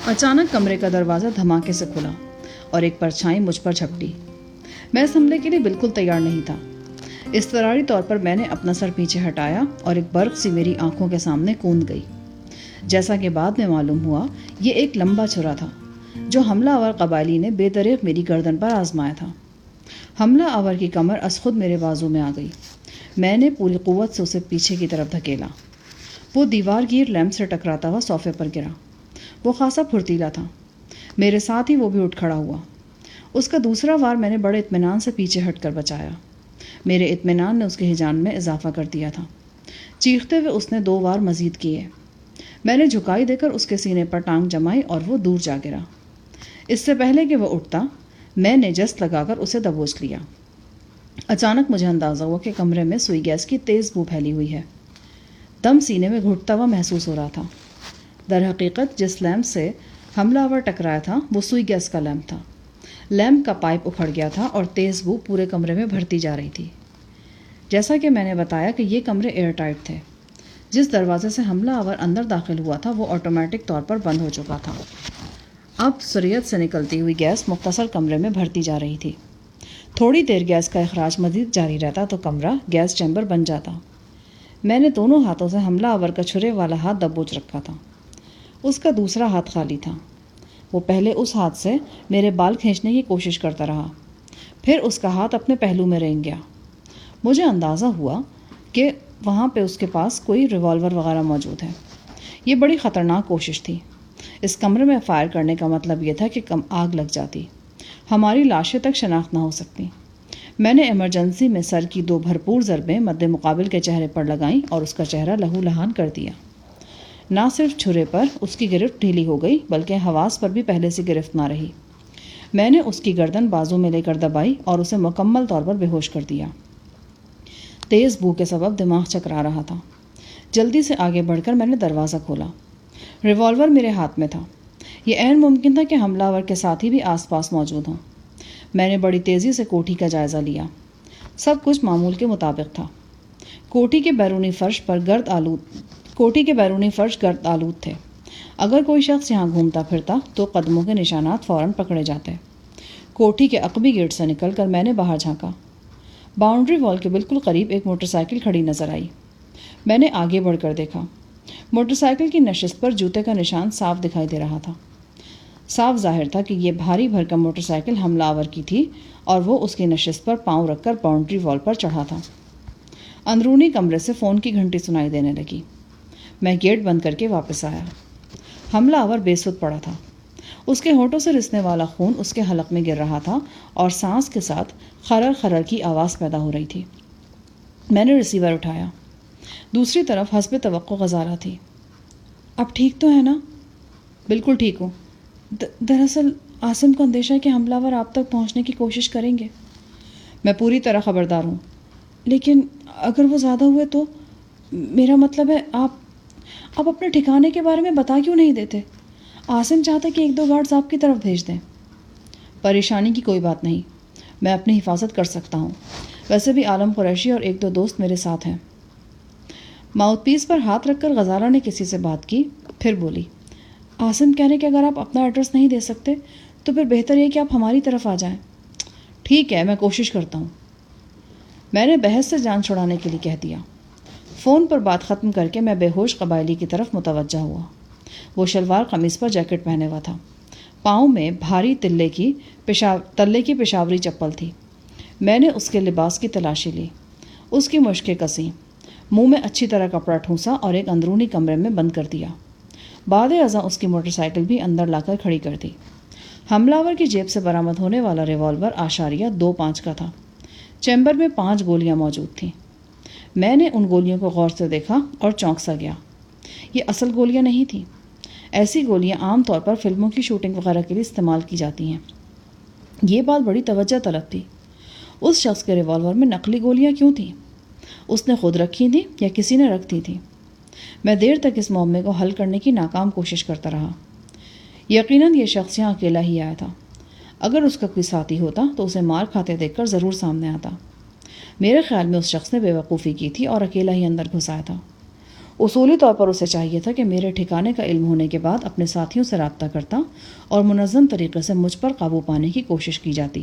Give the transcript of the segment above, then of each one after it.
اچانک کمرے کا دروازہ دھماکے سے کھلا اور ایک پرچھائی مجھ پر جھپٹی۔ میں اس حملے کے لیے بالکل تیار نہیں تھا۔ اضطراری طور پر میں نے اپنا سر پیچھے ہٹایا اور ایک برق سی میری آنکھوں کے سامنے کوند گئی۔ جیسا کہ بعد میں معلوم ہوا، یہ ایک لمبا چھرا تھا جو حملہ آور قبائلی نے بے دریغ میری گردن پر آزمایا تھا۔ حملہ آور کی کمر از خود میرے بازو میں آ گئی۔ میں نے پوری قوت سے اسے پیچھے کی طرف دھکیلا۔ وہ دیوار گیر لیمپ سے ٹکراتا ہوا صوفے پر گرا۔ وہ خاصا پھرتیلا تھا۔ میرے ساتھ ہی وہ بھی اٹھ کھڑا ہوا۔ اس کا دوسرا وار میں نے بڑے اطمینان سے پیچھے ہٹ کر بچایا۔ میرے اطمینان نے اس کے ہجان میں اضافہ کر دیا تھا۔ چیختے ہوئے اس نے 2 وار مزید کیے۔ میں نے جھکائی دے کر اس کے سینے پر ٹانگ جمائی اور وہ دور جا گرا۔ اس سے پہلے کہ وہ اٹھتا، میں نے جست لگا کر اسے دبوچ لیا۔ اچانک مجھے اندازہ ہوا کہ کمرے میں سوئی گیس کی تیز بو پھیلی ہوئی ہے۔ دم سینے میں گھٹتا ہوا محسوس ہو رہا تھا۔ در حقیقت جس لیمپ سے حملہ آور ٹکرایا تھا وہ سوئی گیس کا لیمپ تھا۔ لیمپ کا پائپ اکھڑ گیا تھا اور تیز بو پورے کمرے میں بھرتی جا رہی تھی۔ جیسا کہ میں نے بتایا کہ یہ کمرے ایئر ٹائٹ تھے۔ جس دروازے سے حملہ آور اندر داخل ہوا تھا وہ آٹومیٹک طور پر بند ہو چکا تھا۔ اب سریعت سے نکلتی ہوئی گیس مختصر کمرے میں بھرتی جا رہی تھی۔ تھوڑی دیر گیس کا اخراج مزید جاری رہتا تو کمرہ گیس چیمبر بن جاتا۔ میں نے دونوں ہاتھوں سے حملہ آور کا چھرے والا ہاتھ دبوچ رکھا تھا۔ اس کا دوسرا ہاتھ خالی تھا۔ وہ پہلے اس ہاتھ سے میرے بال کھینچنے کی کوشش کرتا رہا، پھر اس کا ہاتھ اپنے پہلو میں رینگ گیا۔ مجھے اندازہ ہوا کہ وہاں پہ اس کے پاس کوئی ریوالور وغیرہ موجود ہے۔ یہ بڑی خطرناک کوشش تھی۔ اس کمرے میں فائر کرنے کا مطلب یہ تھا کہ آگ لگ جاتی، ہماری لاشیں تک شناخت نہ ہو سکتی۔ میں نے ایمرجنسی میں سر کی 2 بھرپور ضربیں مد مقابل کے چہرے پر لگائیں اور اس کا چہرہ لہو لہان کر دیا۔ نہ صرف چھرے پر اس کی گرفت ڈھیلی ہو گئی بلکہ حواس پر بھی پہلے سے گرفت نہ رہی۔ میں نے اس کی گردن بازو میں لے کر دبائی اور اسے مکمل طور پر بے ہوش کر دیا۔ تیز بو کے سبب دماغ چکرا رہا تھا۔ جلدی سے آگے بڑھ کر میں نے دروازہ کھولا۔ ریوالور میرے ہاتھ میں تھا۔ یہ عین ممکن تھا کہ حملہ آور کے ساتھی بھی آس پاس موجود ہوں۔ میں نے بڑی تیزی سے کوٹھی کا جائزہ لیا۔ سب کچھ معمول کے مطابق تھا۔ کوٹھی کے بیرونی فرش گرد آلود تھے۔ اگر کوئی شخص یہاں گھومتا پھرتا تو قدموں کے نشانات فوراً پکڑے جاتے۔ کوٹھی کے عقبی گیٹ سے نکل کر میں نے باہر جھانکا۔ باؤنڈری وال کے بالکل قریب ایک موٹر سائیکل کھڑی نظر آئی۔ میں نے آگے بڑھ کر دیکھا۔ موٹر سائیکل کی نشست پر جوتے کا نشان صاف دکھائی دے رہا تھا۔ صاف ظاہر تھا کہ یہ بھاری بھرکم موٹر سائیکل حملہ آور کی تھی اور وہ اس کی نشست پر پاؤں رکھ کر باؤنڈری وال پر چڑھا تھا۔ اندرونی کمرے سے فون کی گھنٹی سنائی دینے لگی۔ میں گیٹ بند کر کے واپس آیا۔ حملہ آور بے سود پڑا تھا۔ اس کے ہونٹوں سے رسنے والا خون اس کے حلق میں گر رہا تھا اور سانس کے ساتھ خرر خرر کی آواز پیدا ہو رہی تھی۔ میں نے ریسیور اٹھایا۔ دوسری طرف حسب توقع غزالہ تھی۔ اب ٹھیک تو ہے نا؟ بالکل ٹھیک ہوں۔ دراصل عاصم کو اندیشہ ہے کہ حملہ آور آپ تک پہنچنے کی کوشش کریں گے۔ میں پوری طرح خبردار ہوں، لیکن اگر وہ زیادہ ہوئے تو میرا مطلب ہے آپ اپنے ٹھکانے کے بارے میں بتا کیوں نہیں دیتے؟ عاصم چاہتا کہ 1-2 گارڈز آپ کی طرف بھیج دیں۔ پریشانی کی کوئی بات نہیں، میں اپنی حفاظت کر سکتا ہوں۔ ویسے بھی عالم قریشی اور 1-2 دوست میرے ساتھ ہیں۔ ماؤتھ پیس پر ہاتھ رکھ کر غزالہ نے کسی سے بات کی، پھر بولی، عاصم کہہ رہے کہ اگر آپ اپنا ایڈریس نہیں دے سکتے تو پھر بہتر یہ کہ آپ ہماری طرف آ جائیں۔ ٹھیک ہے، میں کوشش کرتا ہوں، میں نے بحث سے جان چھڑانے کے لیے کہہ دیا۔ فون پر بات ختم کر کے میں بے ہوش قبائلی کی طرف متوجہ ہوا۔ وہ شلوار قمیص پر جیکٹ پہنے ہوا تھا۔ پاؤں میں بھاری تلے کی پشاوری چپل تھی۔ میں نے اس کے لباس کی تلاشی لی۔ اس کی مشقیں کسیں، منہ میں اچھی طرح کپڑا ٹھونسا اور ایک اندرونی کمرے میں بند کر دیا۔ بعد ازاں اس کی موٹر سائیکل بھی اندر لا کر کھڑی کر دی۔ حملہ آور کی جیب سے برآمد ہونے والا ریوالور .25 کا تھا۔ چیمبر میں 5 گولیاں موجود تھیں۔ میں نے ان گولیوں کو غور سے دیکھا اور چونک سا گیا۔ یہ اصل گولیاں نہیں تھیں۔ ایسی گولیاں عام طور پر فلموں کی شوٹنگ وغیرہ کے لیے استعمال کی جاتی ہیں۔ یہ بات بڑی توجہ طلب تھی۔ اس شخص کے ریوالور میں نقلی گولیاں کیوں تھیں؟ اس نے خود رکھی تھیں یا کسی نے رکھ دی تھیں؟ میں دیر تک اس معمے کو حل کرنے کی ناکام کوشش کرتا رہا۔ یقیناً یہ شخص یہاں اکیلا ہی آیا تھا۔ اگر اس کا کوئی ساتھی ہوتا تو اسے مار کھاتے دیکھ کر ضرور سامنے آتا۔ میرے خیال میں اس شخص نے بے وقوفی کی تھی اور اکیلا ہی اندر گھس آیا تھا۔ اصولی طور پر اسے چاہیے تھا کہ میرے ٹھکانے کا علم ہونے کے بعد اپنے ساتھیوں سے رابطہ کرتا اور منظم طریقے سے مجھ پر قابو پانے کی کوشش کی جاتی۔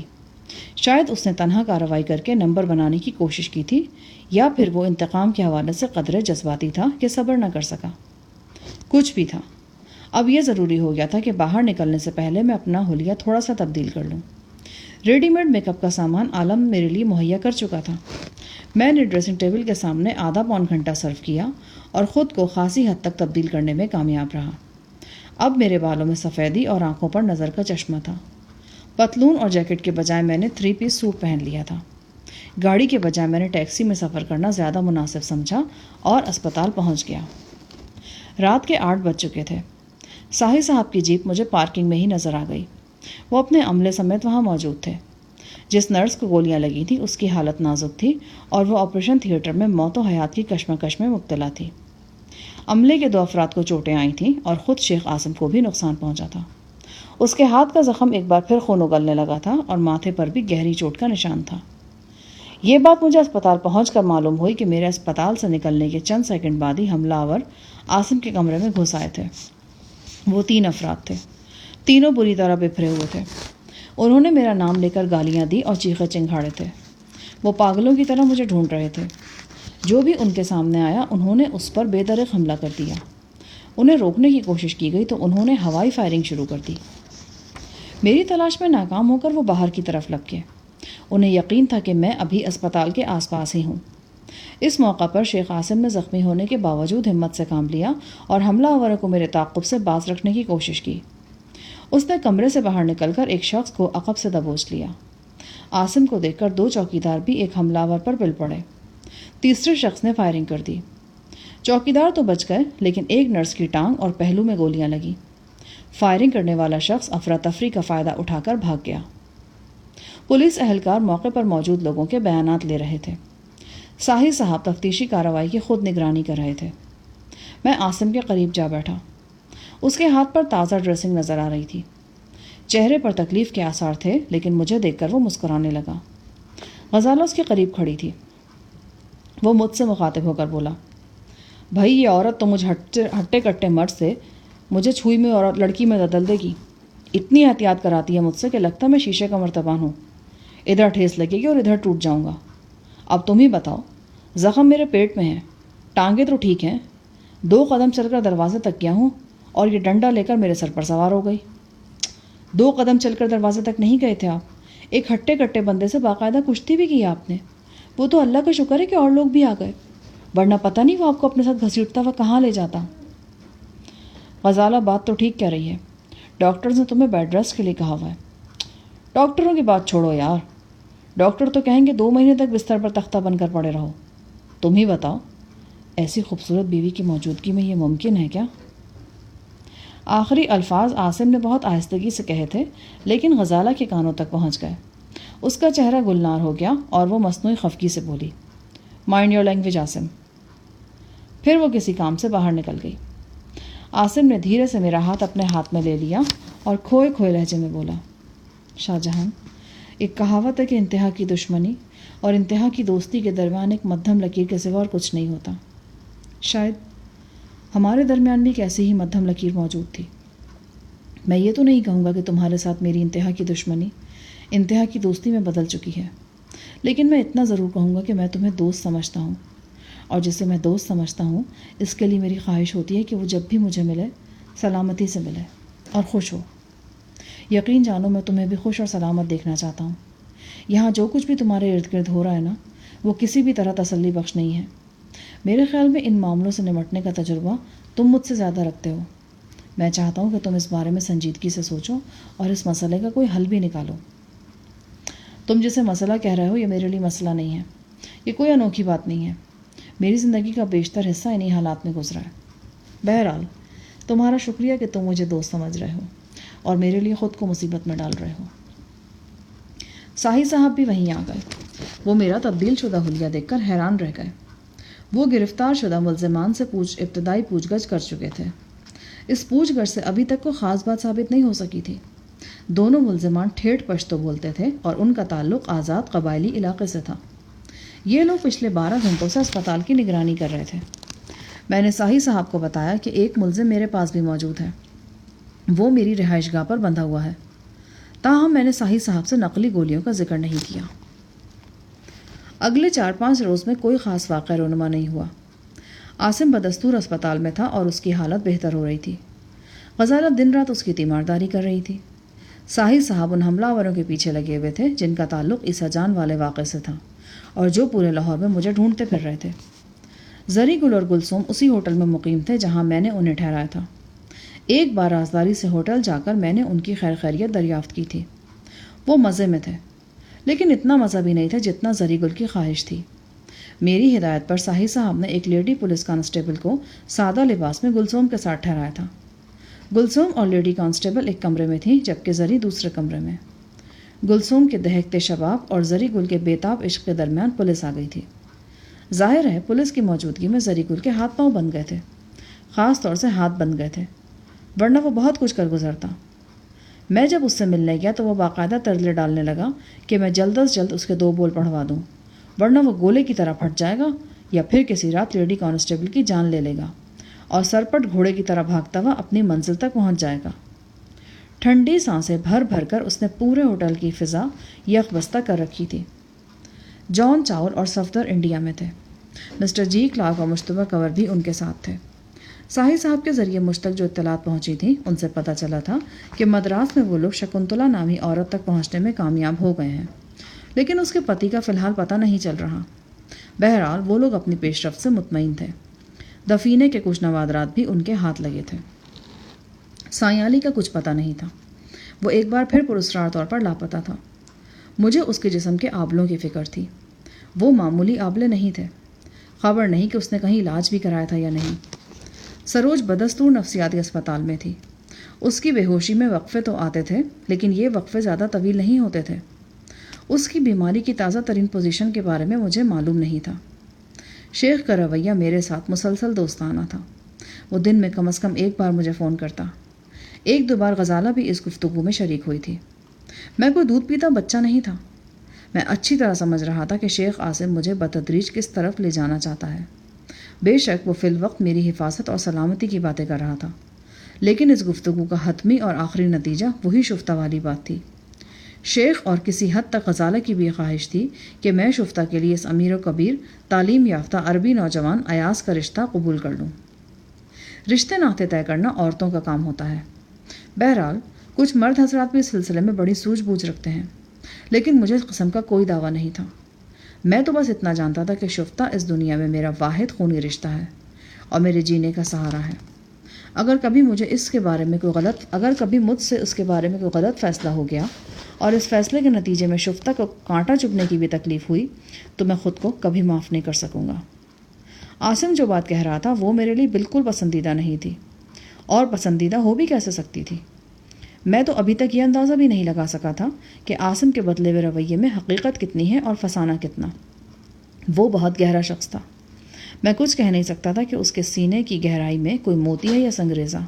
شاید اس نے تنہا کارروائی کر کے نمبر بنانے کی کوشش کی تھی، یا پھر وہ انتقام کے حوالے سے قدرے جذباتی تھا کہ صبر نہ کر سکا۔ کچھ بھی تھا، اب یہ ضروری ہو گیا تھا کہ باہر نکلنے سے پہلے میں اپنا حلیہ تھوڑا سا تبدیل کر لوں۔ ریڈی میڈ میک اپ کا سامان عالم میرے لیے مہیا کر چکا تھا۔ میں نے ڈریسنگ ٹیبل کے سامنے آدھا پون گھنٹہ صرف کیا اور خود کو خاصی حد تک تبدیل کرنے میں کامیاب رہا۔ اب میرے بالوں میں سفیدی اور آنکھوں پر نظر کا چشمہ تھا۔ پتلون اور جیکٹ کے بجائے میں نے 3 پیس سوٹ پہن لیا تھا۔ گاڑی کے بجائے میں نے ٹیکسی میں سفر کرنا زیادہ مناسب سمجھا اور اسپتال پہنچ گیا۔ رات کے 8 بج چکے تھے۔ ساحل صاحب کی جیپ مجھے پارکنگ میں ہی نظر آ گئی۔ وہ اپنے عملے سمیت وہاں موجود تھے۔ جس نرس کو گولیاں لگی تھیں اس کی حالت نازک تھی اور وہ آپریشن تھیٹر میں موت و حیات کی کشمکش میں مبتلا تھی۔ عملے کے 2 افراد کو چوٹیں آئی تھیں اور خود شیخ عاصم کو بھی نقصان پہنچا تھا۔ اس کے ہاتھ کا زخم ایک بار پھر خون اگلنے لگا تھا اور ماتھے پر بھی گہری چوٹ کا نشان تھا۔ یہ بات مجھے اسپتال پہنچ کر معلوم ہوئی کہ میرے اسپتال سے نکلنے کے چند سیکنڈ بعد ہی حملہ آور عاصم کے کمرے میں گھس آئے تھے۔ وہ 3 افراد تھے، تینوں بری طرح بکھرے ہوئے تھے۔ انہوں نے میرا نام لے کر گالیاں دی اور چیخے چنگھاڑے تھے۔ وہ پاگلوں کی طرح مجھے ڈھونڈ رہے تھے۔ جو بھی ان کے سامنے آیا انہوں نے اس پر بے دریغ حملہ کر دیا۔ انہیں روکنے کی کوشش کی گئی تو انہوں نے ہوائی فائرنگ شروع کر دی۔ میری تلاش میں ناکام ہو کر وہ باہر کی طرف لپکے۔ انہیں یقین تھا کہ میں ابھی اسپتال کے آس پاس ہی ہوں۔ اس موقع پر شیخ عاصم نے زخمی ہونے کے باوجود ہمت سے کام لیا اور حملہ آوروں کو میرے تعاقب سے باز رکھنے کی کوشش کی۔ اس نے کمرے سے باہر نکل کر ایک شخص کو عقب سے دبوچ لیا۔ عاصم کو دیکھ کر 2 چوکیدار بھی ایک حملہ آور پر پل پڑے۔ تیسرے شخص نے فائرنگ کر دی۔ چوکیدار تو بچ گئے لیکن ایک نرس کی ٹانگ اور پہلو میں گولیاں لگیں۔ فائرنگ کرنے والا شخص افراتفری کا فائدہ اٹھا کر بھاگ گیا۔ پولیس اہلکار موقع پر موجود لوگوں کے بیانات لے رہے تھے۔ ساحل صاحب تفتیشی کارروائی کی خود نگرانی کر رہے تھے۔ میں عاصم کے قریب جا بیٹھا۔ اس کے ہاتھ پر تازہ ڈریسنگ نظر آ رہی تھی۔ چہرے پر تکلیف کے آثار تھے لیکن مجھے دیکھ کر وہ مسکرانے لگا۔ غزالہ اس کے قریب کھڑی تھی۔ وہ مجھ سے مخاطب ہو کر بولا، بھائی یہ عورت تو مجھ ہٹے کٹے مرد سے مجھے چھوئی میں عورت لڑکی میں بدل دے گی۔ اتنی احتیاط کراتی ہے مجھ سے کہ لگتا میں شیشے کا مرتبان ہوں۔ ادھر ٹھیس لگے گی اور ادھر ٹوٹ جاؤں گا۔ اب تم ہی بتاؤ، زخم میرے پیٹ میں ہے، ٹانگیں تو ٹھیک ہیں، 2 قدم چل کر دروازے تک گیا ہوں اور یہ ڈنڈا لے کر میرے سر پر سوار ہو گئی۔ 2 قدم چل کر دروازے تک نہیں گئے تھے آپ، ایک ہٹے کٹے بندے سے باقاعدہ کشتی بھی کی آپ نے۔ وہ تو اللہ کا شکر ہے کہ اور لوگ بھی آ گئے، ورنہ پتہ نہیں وہ آپ کو اپنے ساتھ گھسیٹتا ہوا کہاں لے جاتا۔ غزالہ بات تو ٹھیک کہہ رہی ہے، ڈاکٹرز نے تمہیں بیڈ ریسٹ کے لیے کہا ہوا ہے۔ ڈاکٹروں کی بات چھوڑو یار، ڈاکٹر تو کہیں گے 2 مہینے تک بستر پر تختہ بن کر پڑے رہو۔ تم ہی بتاؤ، ایسی خوبصورت بیوی کی موجودگی میں یہ ممکن ہے کیا؟ آخری الفاظ عاصم نے بہت آہستگی سے کہے تھے لیکن غزالہ کے کانوں تک پہنچ گئے۔ اس کا چہرہ گلنار ہو گیا اور وہ مصنوعی خفگی سے بولی، مائنڈ یور لینگویج عاصم۔ پھر وہ کسی کام سے باہر نکل گئی۔ عاصم نے دھیرے سے میرا ہاتھ اپنے ہاتھ میں لے لیا اور کھوئے کھوئے لہجے میں بولا، شاہ جہاں، ایک کہاوت ہے کہ انتہا کی دشمنی اور انتہا کی دوستی کے درمیان ایک مدھم لکیر کے سوا اور کچھ نہیں ہوتا۔ شاید ہمارے درمیان بھی ایک ایسی ہی مدھم لکیر موجود تھی۔ میں یہ تو نہیں کہوں گا کہ تمہارے ساتھ میری انتہا کی دشمنی انتہا کی دوستی میں بدل چکی ہے، لیکن میں اتنا ضرور کہوں گا کہ میں تمہیں دوست سمجھتا ہوں، اور جسے میں دوست سمجھتا ہوں اس کے لیے میری خواہش ہوتی ہے کہ وہ جب بھی مجھے ملے سلامتی سے ملے اور خوش ہو۔ یقین جانو میں تمہیں بھی خوش اور سلامت دیکھنا چاہتا ہوں۔ یہاں جو کچھ بھی تمہارے ارد گرد ہو رہا ہے نا، وہ کسی بھی طرح تسلی بخش نہیں ہے۔ میرے خیال میں ان معاملوں سے نمٹنے کا تجربہ تم مجھ سے زیادہ رکھتے ہو۔ میں چاہتا ہوں کہ تم اس بارے میں سنجیدگی سے سوچو اور اس مسئلے کا کوئی حل بھی نکالو۔ تم جسے مسئلہ کہہ رہے ہو یہ میرے لیے مسئلہ نہیں ہے، یہ کوئی انوکھی بات نہیں ہے۔ میری زندگی کا بیشتر حصہ انہی حالات میں گزرا ہے۔ بہرحال تمہارا شکریہ کہ تم مجھے دوست سمجھ رہے ہو اور میرے لیے خود کو مصیبت میں ڈال رہے ہو۔ ساحل صاحب بھی وہیں آ گئے۔ وہ میرا تبدیل شدہ حلیہ دیکھ کر حیران رہ گئے۔ وہ گرفتار شدہ ملزمان سے ابتدائی پوچھ گچھ کر چکے تھے۔ اس پوچھ گچھ سے ابھی تک کوئی خاص بات ثابت نہیں ہو سکی تھی۔ دونوں ملزمان ٹھیٹھ پشتو بولتے تھے اور ان کا تعلق آزاد قبائلی علاقے سے تھا۔ یہ لوگ پچھلے 12 گھنٹوں سے اسپتال کی نگرانی کر رہے تھے۔ میں نے ساحی صاحب کو بتایا کہ ایک ملزم میرے پاس بھی موجود ہے، وہ میری رہائش گاہ پر بندھا ہوا ہے، تاہم میں نے ساحی صاحب سے نقلی گولیوں کا ذکر نہیں کیا۔ اگلے 4-5 روز میں کوئی خاص واقعہ رونما نہیں ہوا۔ عاصم بدستور اسپتال میں تھا اور اس کی حالت بہتر ہو رہی تھی۔ غزالہ دن رات اس کی تیمارداری کر رہی تھی۔ ساحل صاحب ان حملہ آوروں کے پیچھے لگے ہوئے تھے جن کا تعلق عیسیٰ جان والے واقعے سے تھا اور جو پورے لاہور میں مجھے ڈھونڈتے پھر رہے تھے۔ زری گل اور گلثوم اسی ہوٹل میں مقیم تھے جہاں میں نے انہیں ٹھہرایا تھا۔ ایک بار رازداری سے ہوٹل جا کر میں نے ان کی خیر خیریت دریافت کی تھی۔ وہ مزے میں تھے، لیکن اتنا مزہ بھی نہیں تھا جتنا زری گل کی خواہش تھی۔ میری ہدایت پر ساحل صاحب نے ایک لیڈی پولیس کانسٹیبل کو سادہ لباس میں گلثوم کے ساتھ ٹھہرایا تھا۔ گلثوم اور لیڈی کانسٹیبل ایک کمرے میں تھی جبکہ زری دوسرے کمرے میں۔ گلثوم کے دہکتے شباب اور زری گل کے بےتاب عشق کے درمیان پولیس آ گئی تھی۔ ظاہر ہے پولیس کی موجودگی میں زری گل کے ہاتھ پاؤں بن گئے تھے، خاص طور سے ہاتھ بن گئے تھے، ورنہ وہ بہت کچھ کر گزرتا۔ میں جب اس سے ملنے گیا تو وہ باقاعدہ ترلے ڈالنے لگا کہ میں جلد از جلد اس کے 2 بول پڑھوا دوں، ورنہ وہ گولے کی طرح پھٹ جائے گا یا پھر کسی رات لیڈی کانسٹیبل کی جان لے لے گا اور سرپٹ گھوڑے کی طرح بھاگتا ہوا اپنی منزل تک پہنچ جائے گا۔ ٹھنڈی سانسیں بھر بھر کر اس نے پورے ہوٹل کی فضا یک بستہ کر رکھی تھی۔ جان چاول اور صفدر انڈیا میں تھے۔ مسٹر جی کلارک اور مشتبہ کنور بھی ان کے ساتھ تھے۔ ساحل صاحب کے ذریعے مجھ تک جو اطلاعات پہنچی تھیں ان سے پتہ چلا تھا کہ مدراس میں وہ لوگ شکنتلا نامی عورت تک پہنچنے میں کامیاب ہو گئے ہیں، لیکن اس کے پتی کا فی الحال پتہ نہیں چل رہا۔ بہرحال وہ لوگ اپنی پیش رفت سے مطمئن تھے۔ دفینے کے کچھ نوادرات بھی ان کے ہاتھ لگے تھے۔ سائیں علی کا کچھ پتہ نہیں تھا، وہ ایک بار پھر پراسرار طور پر لاپتہ تھا۔ مجھے اس کے جسم کے آبلوں کی فکر تھی۔ وہ معمولی آبلے نہیں تھے، خبر نہیں کہ اس نے کہیں علاج بھی کرایا تھا یا نہیں۔ سروج بدستور نفسیاتی اسپتال میں تھی۔ اس کی بے ہوشی میں وقفے تو آتے تھے لیکن یہ وقفے زیادہ طویل نہیں ہوتے تھے۔ اس کی بیماری کی تازہ ترین پوزیشن کے بارے میں مجھے معلوم نہیں تھا۔ شیخ کا رویہ میرے ساتھ مسلسل دوستانہ تھا۔ وہ دن میں کم از کم ایک بار مجھے فون کرتا۔ 1-2 بار غزالہ بھی اس گفتگو میں شریک ہوئی تھی۔ میں کوئی دودھ پیتا بچہ نہیں تھا۔ میں اچھی طرح سمجھ رہا تھا کہ شیخ عاصم مجھے بتدریج کس طرف لے جانا چاہتا ہے۔ بے شک وہ فی الوقت میری حفاظت اور سلامتی کی باتیں کر رہا تھا، لیکن اس گفتگو کا حتمی اور آخری نتیجہ وہی شفتہ والی بات تھی۔ شیخ اور کسی حد تک غزالہ کی بھی خواہش تھی کہ میں شفتہ کے لیے اس امیر و کبیر تعلیم یافتہ عربی نوجوان ایاز کا رشتہ قبول کر لوں۔ رشتے ناطے طے کرنا عورتوں کا کام ہوتا ہے۔ بہرحال کچھ مرد حضرات بھی اس سلسلے میں بڑی سوجھ بوجھ رکھتے ہیں، لیکن مجھے اس قسم کا کوئی دعویٰ نہیں تھا۔ میں تو بس اتنا جانتا تھا کہ شفتہ اس دنیا میں میرا واحد خونی رشتہ ہے اور میرے جینے کا سہارا ہے۔ اگر کبھی مجھ سے اس کے بارے میں کوئی غلط فیصلہ ہو گیا اور اس فیصلے کے نتیجے میں شفتہ کو کانٹا چبھنے کی بھی تکلیف ہوئی تو میں خود کو کبھی معاف نہیں کر سکوں گا۔ عاصم جو بات کہہ رہا تھا وہ میرے لیے بالکل پسندیدہ نہیں تھی، اور پسندیدہ ہو بھی کیسے سکتی تھی؟ میں تو ابھی تک یہ اندازہ بھی نہیں لگا سکا تھا کہ عاصم کے بدلے ہوئے رویے میں حقیقت کتنی ہے اور فسانہ کتنا۔ وہ بہت گہرا شخص تھا۔ میں کچھ کہہ نہیں سکتا تھا کہ اس کے سینے کی گہرائی میں کوئی موتی ہے یا سنگریزہ۔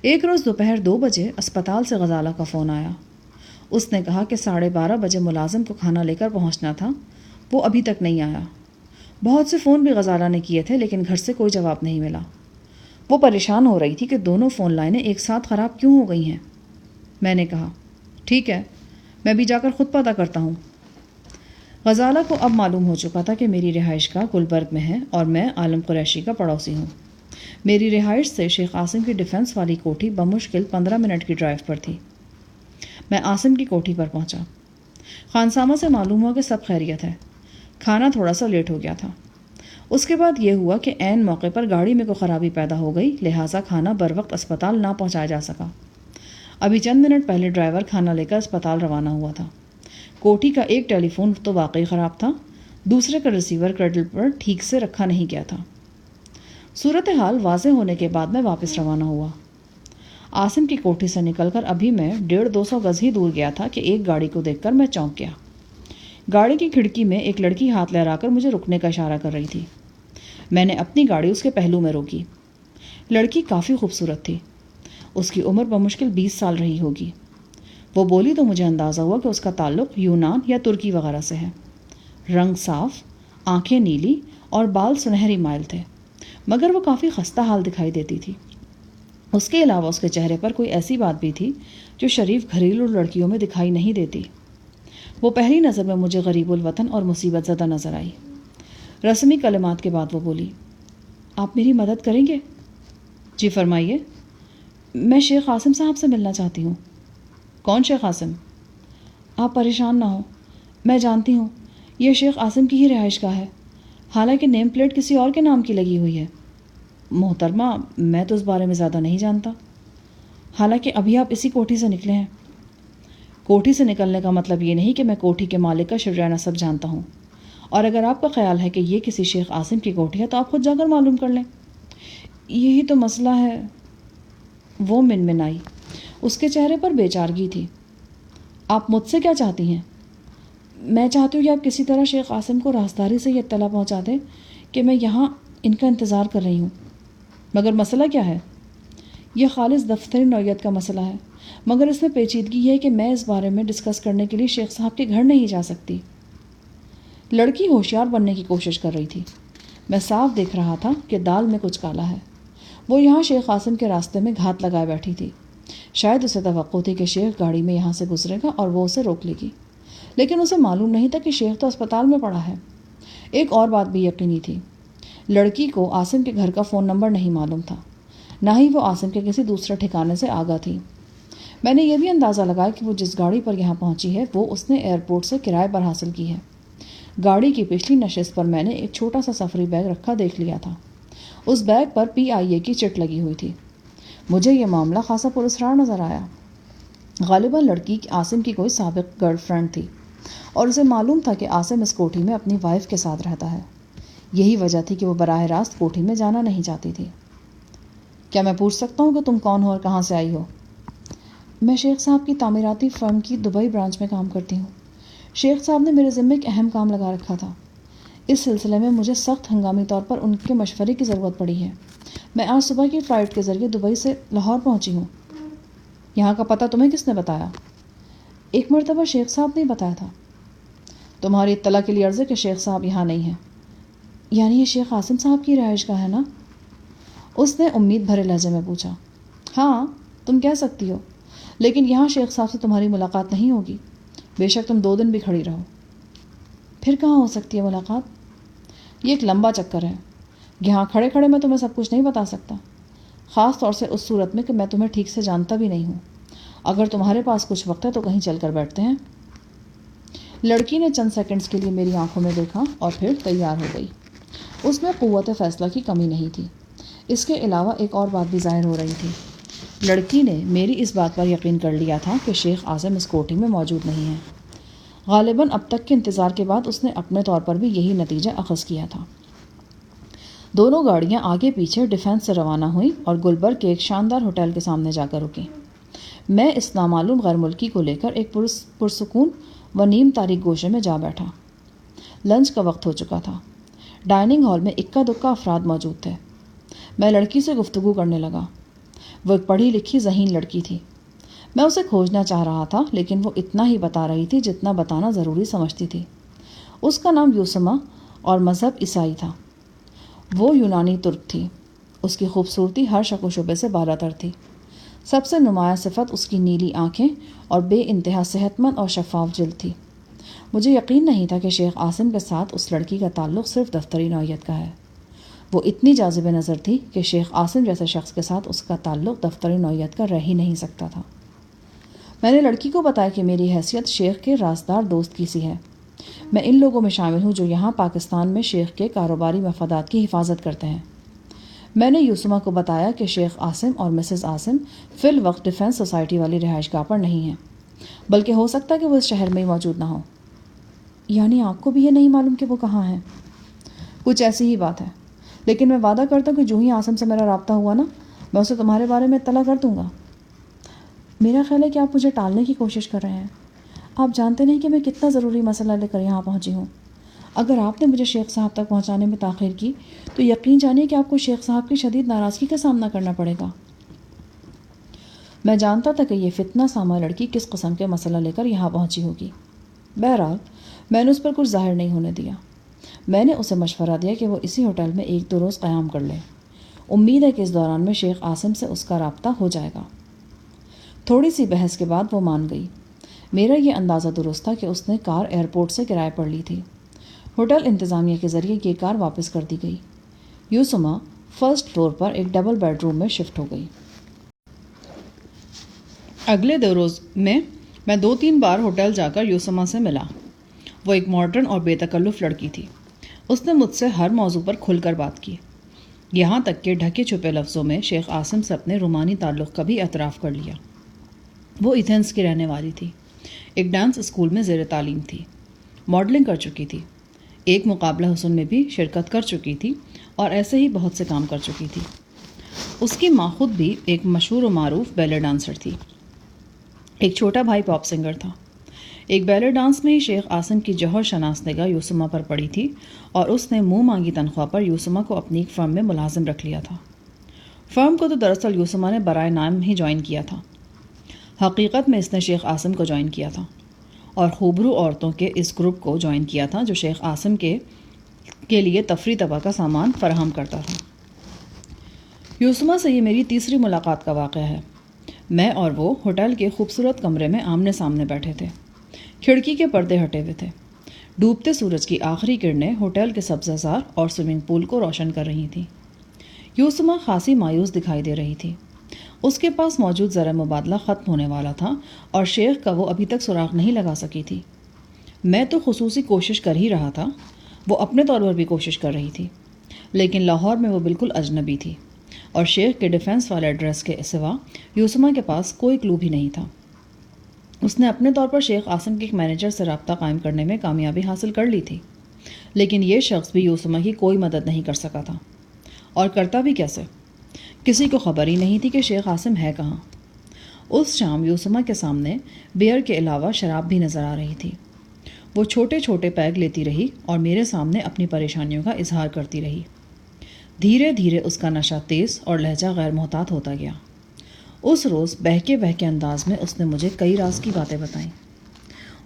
ایک روز دوپہر 2 بجے اسپتال سے غزالہ کا فون آیا۔ اس نے کہا کہ 12:30 بجے ملازم کو کھانا لے کر پہنچنا تھا، وہ ابھی تک نہیں آیا۔ بہت سے فون بھی غزالہ نے کیے تھے لیکن گھر سے کوئی جواب نہیں ملا۔ وہ پریشان ہو رہی تھی کہ دونوں فون لائنیں ایک ساتھ خراب کیوں ہو گئی ہیں۔ میں نے کہا ٹھیک ہے، میں بھی جا کر خود پتہ کرتا ہوں۔ غزالہ کو اب معلوم ہو چکا تھا کہ میری رہائش گاہ گلبرگ میں ہے اور میں عالم قریشی کا پڑوسی ہوں۔ میری رہائش سے شیخ عاصم کی ڈیفنس والی کوٹھی بمشکل 15 منٹ کی ڈرائیو پر تھی۔ میں عاصم کی کوٹھی پر پہنچا۔ خانسامہ سے معلوم ہوا کہ سب خیریت ہے۔ کھانا تھوڑا سا لیٹ ہو گیا تھا۔ اس کے بعد یہ ہوا کہ عین موقع پر گاڑی میں کوئی خرابی پیدا ہو گئی، لہٰذا کھانا بر وقت اسپتال نہ پہنچایا جا سکا۔ ابھی چند منٹ پہلے ڈرائیور کھانا لے کر اسپتال روانہ ہوا تھا۔ کوٹھی کا ایک ٹیلی فون تو واقعی خراب تھا، دوسرے کا ریسیور کریڈل پر ٹھیک سے رکھا نہیں گیا تھا۔ صورتحال واضح ہونے کے بعد میں واپس روانہ ہوا۔ عاصم کی کوٹھی سے نکل کر ابھی میں 150-200 گز ہی دور گیا تھا کہ ایک گاڑی کو دیکھ کر میں چونک گیا۔ گاڑی کی کھڑکی میں ایک لڑکی ہاتھ لہرا کر مجھے رکنے کا اشارہ کر رہی تھی۔ میں نے اپنی گاڑی اس کے پہلو میں روکی۔ لڑکی کافی خوبصورت تھی۔ اس کی عمر بمشکل 20 سال رہی ہوگی۔ وہ بولی تو مجھے اندازہ ہوا کہ اس کا تعلق یونان یا ترکی وغیرہ سے ہے۔ رنگ صاف، آنکھیں نیلی اور بال سنہری مائل تھے۔ مگر وہ کافی خستہ حال دکھائی دیتی تھی۔ اس کے علاوہ اس کے چہرے پر کوئی ایسی بات بھی تھی جو شریف گھریلو لڑکیوں میں دکھائی نہیں دیتی۔ وہ پہلی نظر میں مجھے غریب الوطن اور مصیبت زدہ نظر آئی۔ رسمی کلمات کے بعد وہ بولی، آپ میری مدد کریں گے؟ جی فرمائیے۔ میں شیخ عاصم صاحب سے ملنا چاہتی ہوں۔ کون شیخ عاصم؟ آپ پریشان نہ ہوں، میں جانتی ہوں یہ شیخ عاصم کی ہی رہائش گاہ ہے، حالانکہ نیم پلیٹ کسی اور کے نام کی لگی ہوئی ہے۔ محترمہ، میں تو اس بارے میں زیادہ نہیں جانتا، حالانکہ ابھی آپ اسی کوٹھی سے نکلے ہیں۔ کوٹھی سے نکلنے کا مطلب یہ نہیں کہ میں کوٹھی کے مالک کا شجرہ نسب جانتا ہوں، اور اگر آپ کا خیال ہے کہ یہ کسی شیخ عاصم کی کوٹھی ہے تو آپ خود جا کر معلوم کر لیں۔ یہی تو مسئلہ ہے۔ وہ منمنائی، اس کے چہرے پر بے چارگی تھی۔ آپ مجھ سے کیا چاہتی ہیں؟ میں چاہتی ہوں کہ آپ کسی طرح شیخ عاصم کو رازداری سے یہ اطلاع پہنچا دیں کہ میں یہاں ان کا انتظار کر رہی ہوں۔ مگر مسئلہ کیا ہے؟ یہ خالص دفتری نوعیت کا مسئلہ ہے، مگر اس میں پیچیدگی یہ ہے کہ میں اس بارے میں ڈسکس کرنے کے لیے شیخ صاحب کے گھر نہیں جا سکتی۔ لڑکی ہوشیار بننے کی کوشش کر رہی تھی۔ میں صاف دیکھ رہا تھا کہ دال میں کچھ کالا ہے۔ وہ یہاں شیخ عاصم کے راستے میں گھات لگائے بیٹھی تھی۔ شاید اسے توقع تھی کہ شیخ گاڑی میں یہاں سے گزرے گا اور وہ اسے روک لے گی، لیکن اسے معلوم نہیں تھا کہ شیخ تو اسپتال میں پڑا ہے۔ ایک اور بات بھی یقینی تھی، لڑکی کو عاصم کے گھر کا فون نمبر نہیں معلوم تھا، نہ ہی وہ عاصم کے کسی دوسرے ٹھکانے سے آگاہ تھی۔ میں نے یہ بھی اندازہ لگایا کہ وہ جس گاڑی پر یہاں پہنچی ہے وہ اس نے ایئرپورٹ سے کرائے پر حاصل کی ہے۔ گاڑی کی پچھلی نشست پر میں نے ایک چھوٹا سا سفری بیگ رکھا دیکھ لیا تھا۔ اس بیگ پر PIA کی چٹ لگی ہوئی تھی۔ مجھے یہ معاملہ خاصا پراسرار نظر آیا۔ غالباً لڑکی عاصم کی کوئی سابق گرل فرینڈ تھی، اور اسے معلوم تھا کہ عاصم اس کوٹھی میں اپنی وائف کے ساتھ رہتا ہے۔ یہی وجہ تھی کہ وہ براہ راست کوٹھی میں جانا نہیں چاہتی تھی۔ کیا میں پوچھ سکتا ہوں کہ تم کون ہو اور کہاں سے آئی ہو؟ میں شیخ صاحب کی تعمیراتی فرم کی دبئی برانچ میں کام کرتی ہوں۔ شیخ صاحب نے میرے ذمے ایک اہم کام لگا رکھا تھا۔ اس سلسلے میں مجھے سخت ہنگامی طور پر ان کے مشورے کی ضرورت پڑی ہے۔ میں آج صبح کی فلائٹ کے ذریعے دبئی سے لاہور پہنچی ہوں۔ یہاں کا پتہ تمہیں کس نے بتایا؟ ایک مرتبہ شیخ صاحب نے بتایا تھا۔ تمہاری اطلاع کے لیے عرض ہے کہ شیخ صاحب یہاں نہیں ہیں۔ یعنی یہ شیخ عاصم صاحب کی رہائش گاہ ہے نا؟ اس نے امید بھرے لہجے میں پوچھا۔ ہاں، تم کہہ سکتی ہو، لیکن یہاں شیخ صاحب سے تمہاری ملاقات نہیں ہوگی، بے شک تم 2 دن بھی کھڑی رہو۔ پھر کہاں ہو سکتی ہے ملاقات؟ یہ ایک لمبا چکر ہے، یہاں کھڑے کھڑے میں تمہیں سب کچھ نہیں بتا سکتا، خاص طور سے اس صورت میں کہ میں تمہیں ٹھیک سے جانتا بھی نہیں ہوں۔ اگر تمہارے پاس کچھ وقت ہے تو کہیں چل کر بیٹھتے ہیں۔ لڑکی نے چند سیکنڈز کے لیے میری آنکھوں میں دیکھا اور پھر تیار ہو گئی۔ اس میں قوت فیصلہ کی کمی نہیں تھی۔ اس کے علاوہ ایک اور بات بھی ظاہر ہو رہی تھی۔ لڑکی نے میری اس بات پر یقین کر لیا تھا کہ شیخ عاصم اس کوٹھی میں موجود نہیں ہے۔ غالباً اب تک کے انتظار کے بعد اس نے اپنے طور پر بھی یہی نتیجہ اخذ کیا تھا۔ دونوں گاڑیاں آگے پیچھے ڈیفینس سے روانہ ہوئیں اور گلبرگ کے ایک شاندار ہوٹل کے سامنے جا کر رکیں۔ میں اس نامعلوم غیر ملکی کو لے کر ایک پرسکون و نیم تاریک گوشے میں جا بیٹھا۔ لنچ کا وقت ہو چکا تھا۔ ڈائننگ ہال میں اکا دکا افراد موجود تھے۔ میں لڑکی سے گفتگو کرنے لگا۔ وہ ایک پڑھی لکھی ذہین لڑکی تھی۔ میں اسے کھوجنا چاہ رہا تھا، لیکن وہ اتنا ہی بتا رہی تھی جتنا بتانا ضروری سمجھتی تھی۔ اس کا نام یوسما اور مذہب عیسائی تھا۔ وہ یونانی ترک تھی۔ اس کی خوبصورتی ہر شک و شبے سے بالا تر تھی۔ سب سے نمایاں صفت اس کی نیلی آنکھیں اور بے انتہا صحت مند اور شفاف جلد تھی۔ مجھے یقین نہیں تھا کہ شیخ عاصم کے ساتھ اس لڑکی کا تعلق صرف دفتری نوعیت کا ہے۔ وہ اتنی جاذب نظر تھی کہ شیخ عاصم جیسے شخص کے ساتھ اس کا تعلق دفتری نوعیت کا رہ ہی نہیں سکتا تھا۔ میں نے لڑکی کو بتایا کہ میری حیثیت شیخ کے رازدار دوست کی سی ہے۔ میں ان لوگوں میں شامل ہوں جو یہاں پاکستان میں شیخ کے کاروباری مفادات کی حفاظت کرتے ہیں۔ میں نے یوسما کو بتایا کہ شیخ عاصم اور مسز عاصم فی الوقت ڈیفینس سوسائٹی والی رہائش گاہ پر نہیں ہیں، بلکہ ہو سکتا ہے کہ وہ اس شہر میں ہی موجود نہ ہو۔ یعنی آپ کو بھی یہ نہیں معلوم کہ وہ کہاں ہیں؟ کچھ ایسی ہی بات ہے، لیکن میں وعدہ کرتا ہوں کہ جو ہی عاصم سے میرا رابطہ ہوا نا، میں اسے تمہارے بارے میں اطلاع کر دوں گا۔ میرا خیال ہے کہ آپ مجھے ٹالنے کی کوشش کر رہے ہیں۔ آپ جانتے نہیں کہ میں کتنا ضروری مسئلہ لے کر یہاں پہنچی ہوں۔ اگر آپ نے مجھے شیخ صاحب تک پہنچانے میں تاخیر کی تو یقین جانیے کہ آپ کو شیخ صاحب کی شدید ناراضگی کا سامنا کرنا پڑے گا۔ میں جانتا تھا کہ یہ فتنہ سامہ لڑکی کس قسم کے مسئلہ لے کر یہاں پہنچی ہوگی۔ بہرحال میں نے اس پر کچھ ظاہر نہیں ہونے دیا۔ میں نے اسے مشورہ دیا کہ وہ اسی ہوٹل میں 1-2 روز قیام کر لے۔ امید ہے کہ اس دوران میں شیخ عاصم سے اس کا رابطہ ہو جائے گا۔ تھوڑی سی بحث کے بعد وہ مان گئی۔ میرا یہ اندازہ درست تھا کہ اس نے کار ایئرپورٹ سے کرائے پر لی تھی۔ ہوٹل انتظامیہ کے ذریعے یہ کار واپس کر دی گئی۔ یوسما فرسٹ فلور پر ایک ڈبل بیڈ روم میں شفٹ ہو گئی۔ اگلے 2 روز میں 2-3 بار ہوٹل جا کر یوسما سے ملا۔ وہ ایک ماڈرن اور بے تکلف لڑکی تھی۔ اس نے مجھ سے ہر موضوع پر کھل کر بات کی، یہاں تک کہ ڈھکے چھپے لفظوں میں شیخ عاصم سے اپنے رومانی تعلق کا بھی اعتراف کر لیا۔ وہ ایتھنز کی رہنے والی تھی، ایک ڈانس اسکول میں زیر تعلیم تھی، ماڈلنگ کر چکی تھی، ایک مقابلہ حسن میں بھی شرکت کر چکی تھی اور ایسے ہی بہت سے کام کر چکی تھی۔ اس کی ماں خود بھی ایک مشہور و معروف بیلے ڈانسر تھی۔ ایک چھوٹا بھائی پاپ سنگر تھا۔ ایک بیلے ڈانس میں ہی شیخ عاصم کی جوہر شناس نگاہ یوسما پر پڑی تھی اور اس نے منہ مانگی تنخواہ پر یوسما کو اپنی ایک فرم میں ملازم رکھ لیا تھا۔ فرم کو تو دراصل یوسما نے برائے نام ہی جوائن کیا تھا، حقیقت میں اس نے شیخ عاصم کو جوائن کیا تھا اور خوبرو عورتوں کے اس گروپ کو جوائن کیا تھا جو شیخ عاصم کے لیے تفریح طبع کا سامان فراہم کرتا تھا۔ یوسما سے یہ میری تیسری ملاقات کا واقعہ ہے۔ میں اور وہ ہوٹل کے خوبصورت کمرے میں آمنے سامنے بیٹھے تھے۔ کھڑکی کے پردے ہٹے ہوئے تھے۔ ڈوبتے سورج کی آخری کرنیں ہوٹل کے سبزہ زار اور سوئمنگ پول کو روشن کر رہی تھیں۔ یوسما خاصی مایوس دکھائی دے رہی تھی۔ اس کے پاس موجود زر مبادلہ ختم ہونے والا تھا اور شیخ کا وہ ابھی تک سراغ نہیں لگا سکی تھی۔ میں تو خصوصی کوشش کر ہی رہا تھا، وہ اپنے طور پر بھی کوشش کر رہی تھی، لیکن لاہور میں وہ بالکل اجنبی تھی اور شیخ کے ڈیفنس والے ایڈریس کے سوا یوسما کے پاس کوئی کلو بھی نہیں تھا۔ اس نے اپنے طور پر شیخ عاصم کے ایک مینیجر سے رابطہ قائم کرنے میں کامیابی حاصل کر لی تھی، لیکن یہ شخص بھی یوسما کی کوئی مدد نہیں کر سکا تھا، اور کرتا بھی کیسے؟ کسی کو خبر ہی نہیں تھی کہ شیخ عاصم ہے کہاں۔ اس شام یوسما کے سامنے بیئر کے علاوہ شراب بھی نظر آ رہی تھی۔ وہ چھوٹے چھوٹے پیگ لیتی رہی اور میرے سامنے اپنی پریشانیوں کا اظہار کرتی رہی۔ دھیرے دھیرے اس کا نشہ تیز اور لہجہ غیر محتاط ہوتا گیا۔ اس روز بہکے انداز میں اس نے مجھے کئی راز کی باتیں بتائیں۔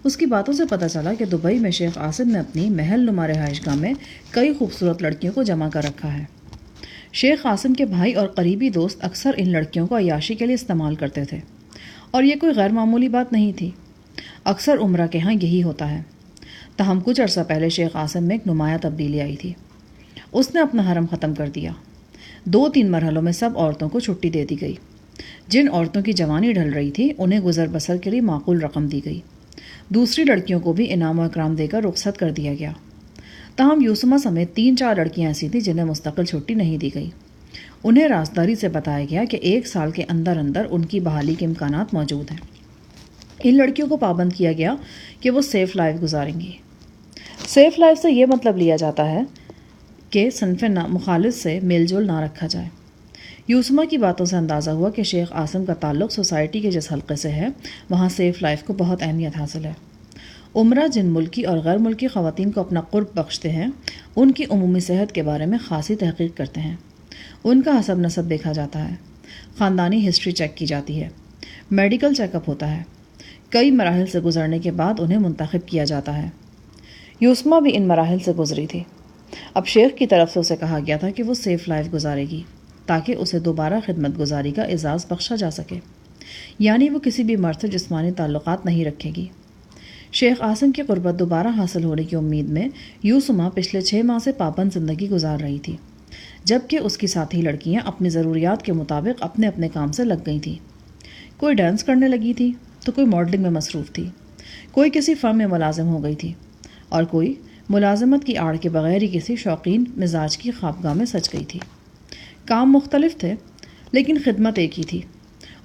اس کی باتوں سے پتہ چلا کہ دبئی میں شیخ عاصم نے اپنی محل نما رہائش گاہ میں کئی خوبصورت لڑکیوں کو جمع کر رکھا ہے۔ شیخ عاصم کے بھائی اور قریبی دوست اکثر ان لڑکیوں کو عیاشی کے لیے استعمال کرتے تھے، اور یہ کوئی غیر معمولی بات نہیں تھی۔ اکثر عمرہ کے ہاں یہی ہوتا ہے۔ تاہم کچھ عرصہ پہلے شیخ عاصم میں ایک نمایاں تبدیلی آئی تھی۔ اس نے اپنا حرم ختم کر دیا۔ 2-3 مرحلوں میں سب عورتوں کو چھٹی دے دی گئی۔ جن عورتوں کی جوانی ڈھل رہی تھی انہیں گزر بسر کے لیے معقول رقم دی گئی۔ دوسری لڑکیوں کو بھی انعام و اکرام دے کر رخصت کر دیا گیا۔ تاہم یوسما سمیت 3-4 لڑکیاں ایسی تھیں جنہیں مستقل چھٹی نہیں دی گئی۔ انہیں رازداری سے بتایا گیا کہ 1 سال کے اندر ان کی بحالی کے امکانات موجود ہیں۔ ان لڑکیوں کو پابند کیا گیا کہ وہ سیف لائف گزاریں گی۔ سیف لائف سے یہ مطلب لیا جاتا ہے کہ صنف مخالف سے میل جول نہ رکھا جائے۔ یوسما کی باتوں سے اندازہ ہوا کہ شیخ عاصم کا تعلق سوسائٹی کے جس حلقے سے ہے وہاں سیف لائف کو بہت اہمیت حاصل ہے۔ عمرہ جن ملکی اور غیر ملکی خواتین کو اپنا قرب بخشتے ہیں ان کی عمومی صحت کے بارے میں خاصی تحقیق کرتے ہیں۔ ان کا حسب نسب دیکھا جاتا ہے، خاندانی ہسٹری چیک کی جاتی ہے، میڈیکل چیک اپ ہوتا ہے، کئی مراحل سے گزرنے کے بعد انہیں منتخب کیا جاتا ہے۔ یوسما بھی ان مراحل سے گزری تھی۔ اب شیخ کی طرف سے اسے کہا گیا تھا کہ وہ سیف لائف گزارے گی تاکہ اسے دوبارہ خدمت گزاری کا اعزاز بخشا جا سکے، یعنی وہ کسی بھی مرد سے جسمانی تعلقات نہیں رکھے گی۔ شیخ عاصم کی قربت دوبارہ حاصل ہونے کی امید میں یوسما پچھلے 6 ماہ سے پابند زندگی گزار رہی تھی، جبکہ اس کی ساتھی لڑکیاں اپنی ضروریات کے مطابق اپنے اپنے کام سے لگ گئی تھیں۔ کوئی ڈانس کرنے لگی تھی تو کوئی ماڈلنگ میں مصروف تھی، کوئی کسی فرم میں ملازم ہو گئی تھی اور کوئی ملازمت کی آڑ کے بغیر ہی کسی شوقین مزاج کی خوابگاہ میں سج گئی تھی۔ کام مختلف تھے لیکن خدمت ایک ہی تھی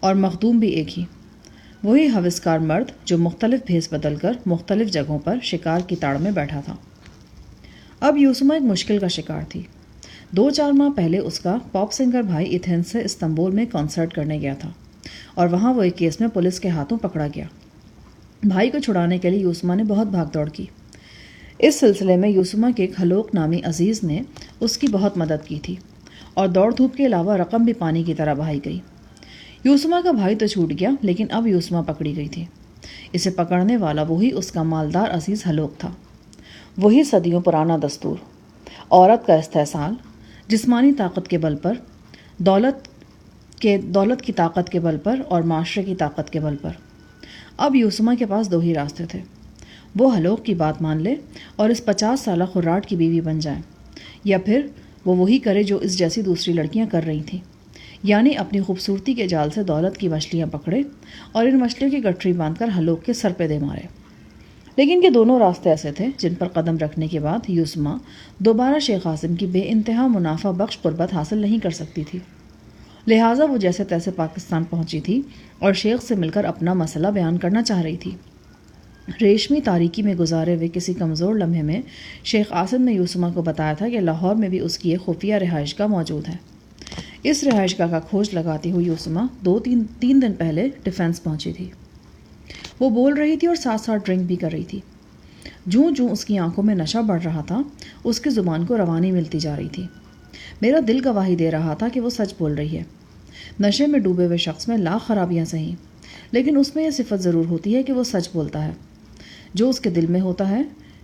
اور مخدوم بھی ایک ہی، وہی ہوسکار مرد جو مختلف بھیس بدل کر مختلف جگہوں پر شکار کی تاڑ میں بیٹھا تھا۔ اب یوسما ایک مشکل کا شکار تھی۔ 2-4 ماہ پہلے اس کا پاپ سنگر بھائی ایتھنز سے استنبول میں کنسرٹ کرنے گیا تھا اور وہاں وہ ایک کیس میں پولیس کے ہاتھوں پکڑا گیا۔ بھائی کو چھڑانے کے لیے یوسما نے بہت بھاگ دوڑ کی۔ اس سلسلے میں یوسما کے ایک حلوق نامی عزیز نے اس کی بہت مدد کی تھی اور دوڑ دھوپ کے علاوہ رقم بھی پانی کی طرح بہائی گئی۔ یوسما کا بھائی تو چھوٹ گیا لیکن اب یوسما پکڑی گئی تھی۔ اسے پکڑنے والا وہی اس کا مالدار عزیز حلوق تھا، وہی صدیوں پرانا دستور، عورت کا استحصال، جسمانی طاقت کے بل پر دولت کی طاقت کے بل پر اور معاشرے کی طاقت کے بل پر۔ اب یوسما کے پاس دو ہی راستے تھے، وہ حلوق کی بات مان لے اور اس 50 سالہ خراٹ کی بیوی بن جائے، یا پھر وہ وہی کرے جو اس جیسی دوسری لڑکیاں کر رہی تھیں، یعنی اپنی خوبصورتی کے جال سے دولت کی مچھلیاں پکڑے اور ان مچھلیوں کی گٹھری باندھ کر حلوق کے سر پہ دے مارے۔ لیکن یہ دونوں راستے ایسے تھے جن پر قدم رکھنے کے بعد یوسما دوبارہ شیخ عاصم کی بے انتہا منافع بخش قربت حاصل نہیں کر سکتی تھی، لہٰذا وہ جیسے تیسے پاکستان پہنچی تھی اور شیخ سے مل کر اپنا مسئلہ بیان کرنا چاہ رہی تھی۔ ریشمی تاریکی میں گزارے ہوئے کسی کمزور لمحے میں شیخ عاصم نے یوسما کو بتایا تھا کہ لاہور میں بھی اس کی ایک خفیہ رہائش گاہ موجود ہے۔ اس رہائش گاہ کا کھوج لگاتی ہوئی یوسما تین دن پہلے ڈیفینس پہنچی تھی۔ وہ بول رہی تھی اور ساتھ ساتھ ڈرنک بھی کر رہی تھی۔ جوں جوں اس کی آنکھوں میں نشہ بڑھ رہا تھا، اس کی زبان کو روانی ملتی جا رہی تھی۔ میرا دل گواہی دے رہا تھا کہ وہ سچ بول رہی ہے۔ نشے میں ڈوبے ہوئے شخص میں لاکھ خرابیاں سہیں، لیکن اس میں یہ صفت ضرور ہوتی ہے کہ وہ سچ بولتا ہے۔ جو اس کے دل میں ہوتا ہے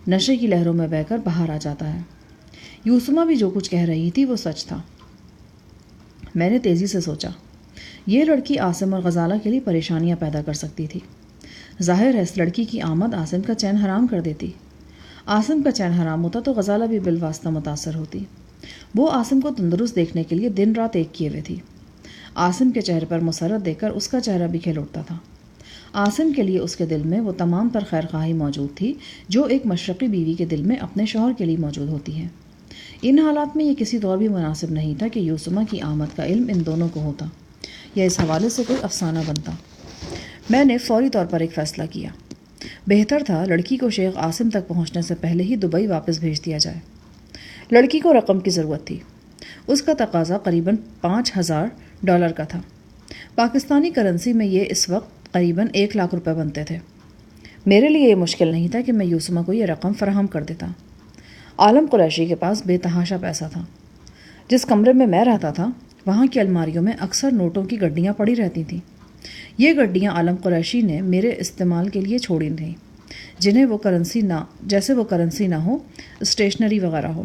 نشے کی لہروں میں بہہ کر باہر آ جاتا ہے۔ یوسما بھی جو کچھ کہہ رہی تھی وہ سچ تھا۔ میں نے تیزی سے سوچا، یہ لڑکی عاصم اور غزالہ کے لیے پریشانیاں پیدا کر سکتی تھی۔ ظاہر ہے اس لڑکی کی آمد عاصم کا چین حرام کر دیتی۔ عاصم کا چین حرام ہوتا تو غزالہ بھی بالواسطہ متاثر ہوتی۔ وہ عاصم کو تندرست دیکھنے کے لیے دن رات ایک کیے ہوئے تھی۔ عاصم کے چہرے پر مسرت دیکھ کر اس کا چہرہ بھی کھل اٹھتا تھا۔ عاصم کے لیے اس کے دل میں وہ تمام تر خیر خواہی موجود تھی جو ایک مشرقی بیوی کے دل میں اپنے شوہر کے لیے موجود ہوتی ہے۔ ان حالات میں یہ کسی طور بھی مناسب نہیں تھا کہ یوسما کی آمد کا علم ان دونوں کو ہوتا یا اس حوالے سے کوئی افسانہ بنتا۔ میں نے فوری طور پر ایک فیصلہ کیا۔ بہتر تھا لڑکی کو شیخ عاصم تک پہنچنے سے پہلے ہی دبئی واپس بھیج دیا جائے۔ لڑکی کو رقم کی ضرورت تھی۔ اس کا تقاضا قریباً $5000 کا تھا۔ پاکستانی کرنسی میں یہ اس وقت قریباً 1 لاکھ روپے بنتے تھے۔ میرے لیے یہ مشکل نہیں تھا کہ میں یوسما کو یہ رقم فراہم کر دیتا۔ عالم قریشی کے پاس بے تحاشا پیسہ تھا۔ جس کمرے میں رہتا تھا وہاں کی الماریوں میں اکثر نوٹوں کی گڈیاں پڑی رہتی تھیں۔ یہ گڈیاں عالم قریشی نے میرے استعمال کے لیے چھوڑی تھیں، جیسے وہ کرنسی نہ ہو، اسٹیشنری وغیرہ ہو۔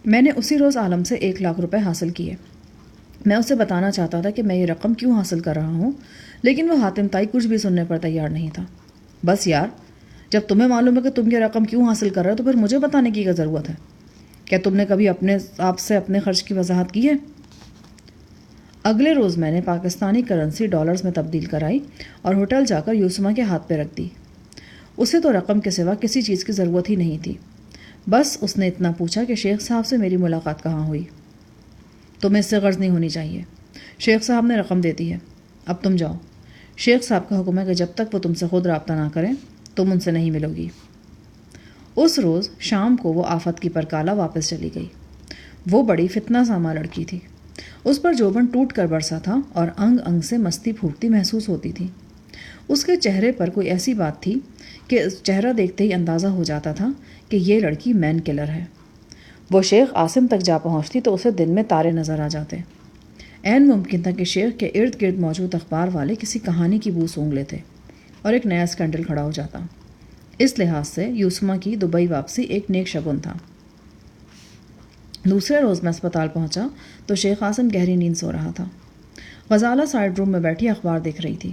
میں نے اسی روز عالم سے 1 لاکھ روپے حاصل کیے۔ میں اسے بتانا چاہتا تھا کہ میں یہ رقم کیوں حاصل کر رہا ہوں، لیکن وہ حاتم تائی کچھ بھی سننے پر تیار نہیں تھا۔ بس یار، جب تمہیں معلوم ہے کہ تم یہ رقم کیوں حاصل کر رہے ہو تو پھر مجھے بتانے کی کیا ضرورت ہے؟ کیا تم نے کبھی اپنے آپ سے اپنے خرچ کی وضاحت کی ہے؟ اگلے روز میں نے پاکستانی کرنسی ڈالرز میں تبدیل کرائی اور ہوٹل جا کر یوسما کے ہاتھ پہ رکھ دی۔ اسے تو رقم کے سوا کسی چیز کی ضرورت ہی نہیں تھی۔ بس اس نے اتنا پوچھا کہ شیخ صاحب سے میری ملاقات کہاں ہوئی؟ تمہیں اس سے غرض نہیں ہونی چاہیے۔ شیخ صاحب نے رقم دے دی ہے، اب تم جاؤ۔ شیخ صاحب کا حکم ہے کہ جب تک وہ تم سے خود رابطہ نہ کریں تم ان سے نہیں ملو گی۔ اس روز شام کو وہ آفت کی پرکالا واپس چلی گئی۔ وہ بڑی فتنہ سامہ لڑکی تھی۔ اس پر جوبن ٹوٹ کر برسا تھا اور انگ انگ سے مستی پھوٹتی محسوس ہوتی تھی۔ اس کے چہرے پر کوئی ایسی بات تھی کہ چہرہ دیکھتے ہی اندازہ ہو جاتا تھا کہ یہ لڑکی مین کلر ہے۔ وہ شیخ عاصم تک جا پہنچتی تو اسے دن میں تارے نظر آ جاتے۔ عین ممکن تھا کہ شیخ کے ارد گرد موجود اخبار والے کسی کہانی کی بو سونگھ لیتے اور ایک نیا اسکینڈل کھڑا ہو جاتا۔ اس لحاظ سے یوسما کی دبئی واپسی ایک نیک شگن تھا۔ دوسرے روز میں اسپتال پہنچا تو شیخ عاصم گہری نیند سو رہا تھا۔ غزالہ سائڈ روم میں بیٹھی اخبار دیکھ رہی تھی۔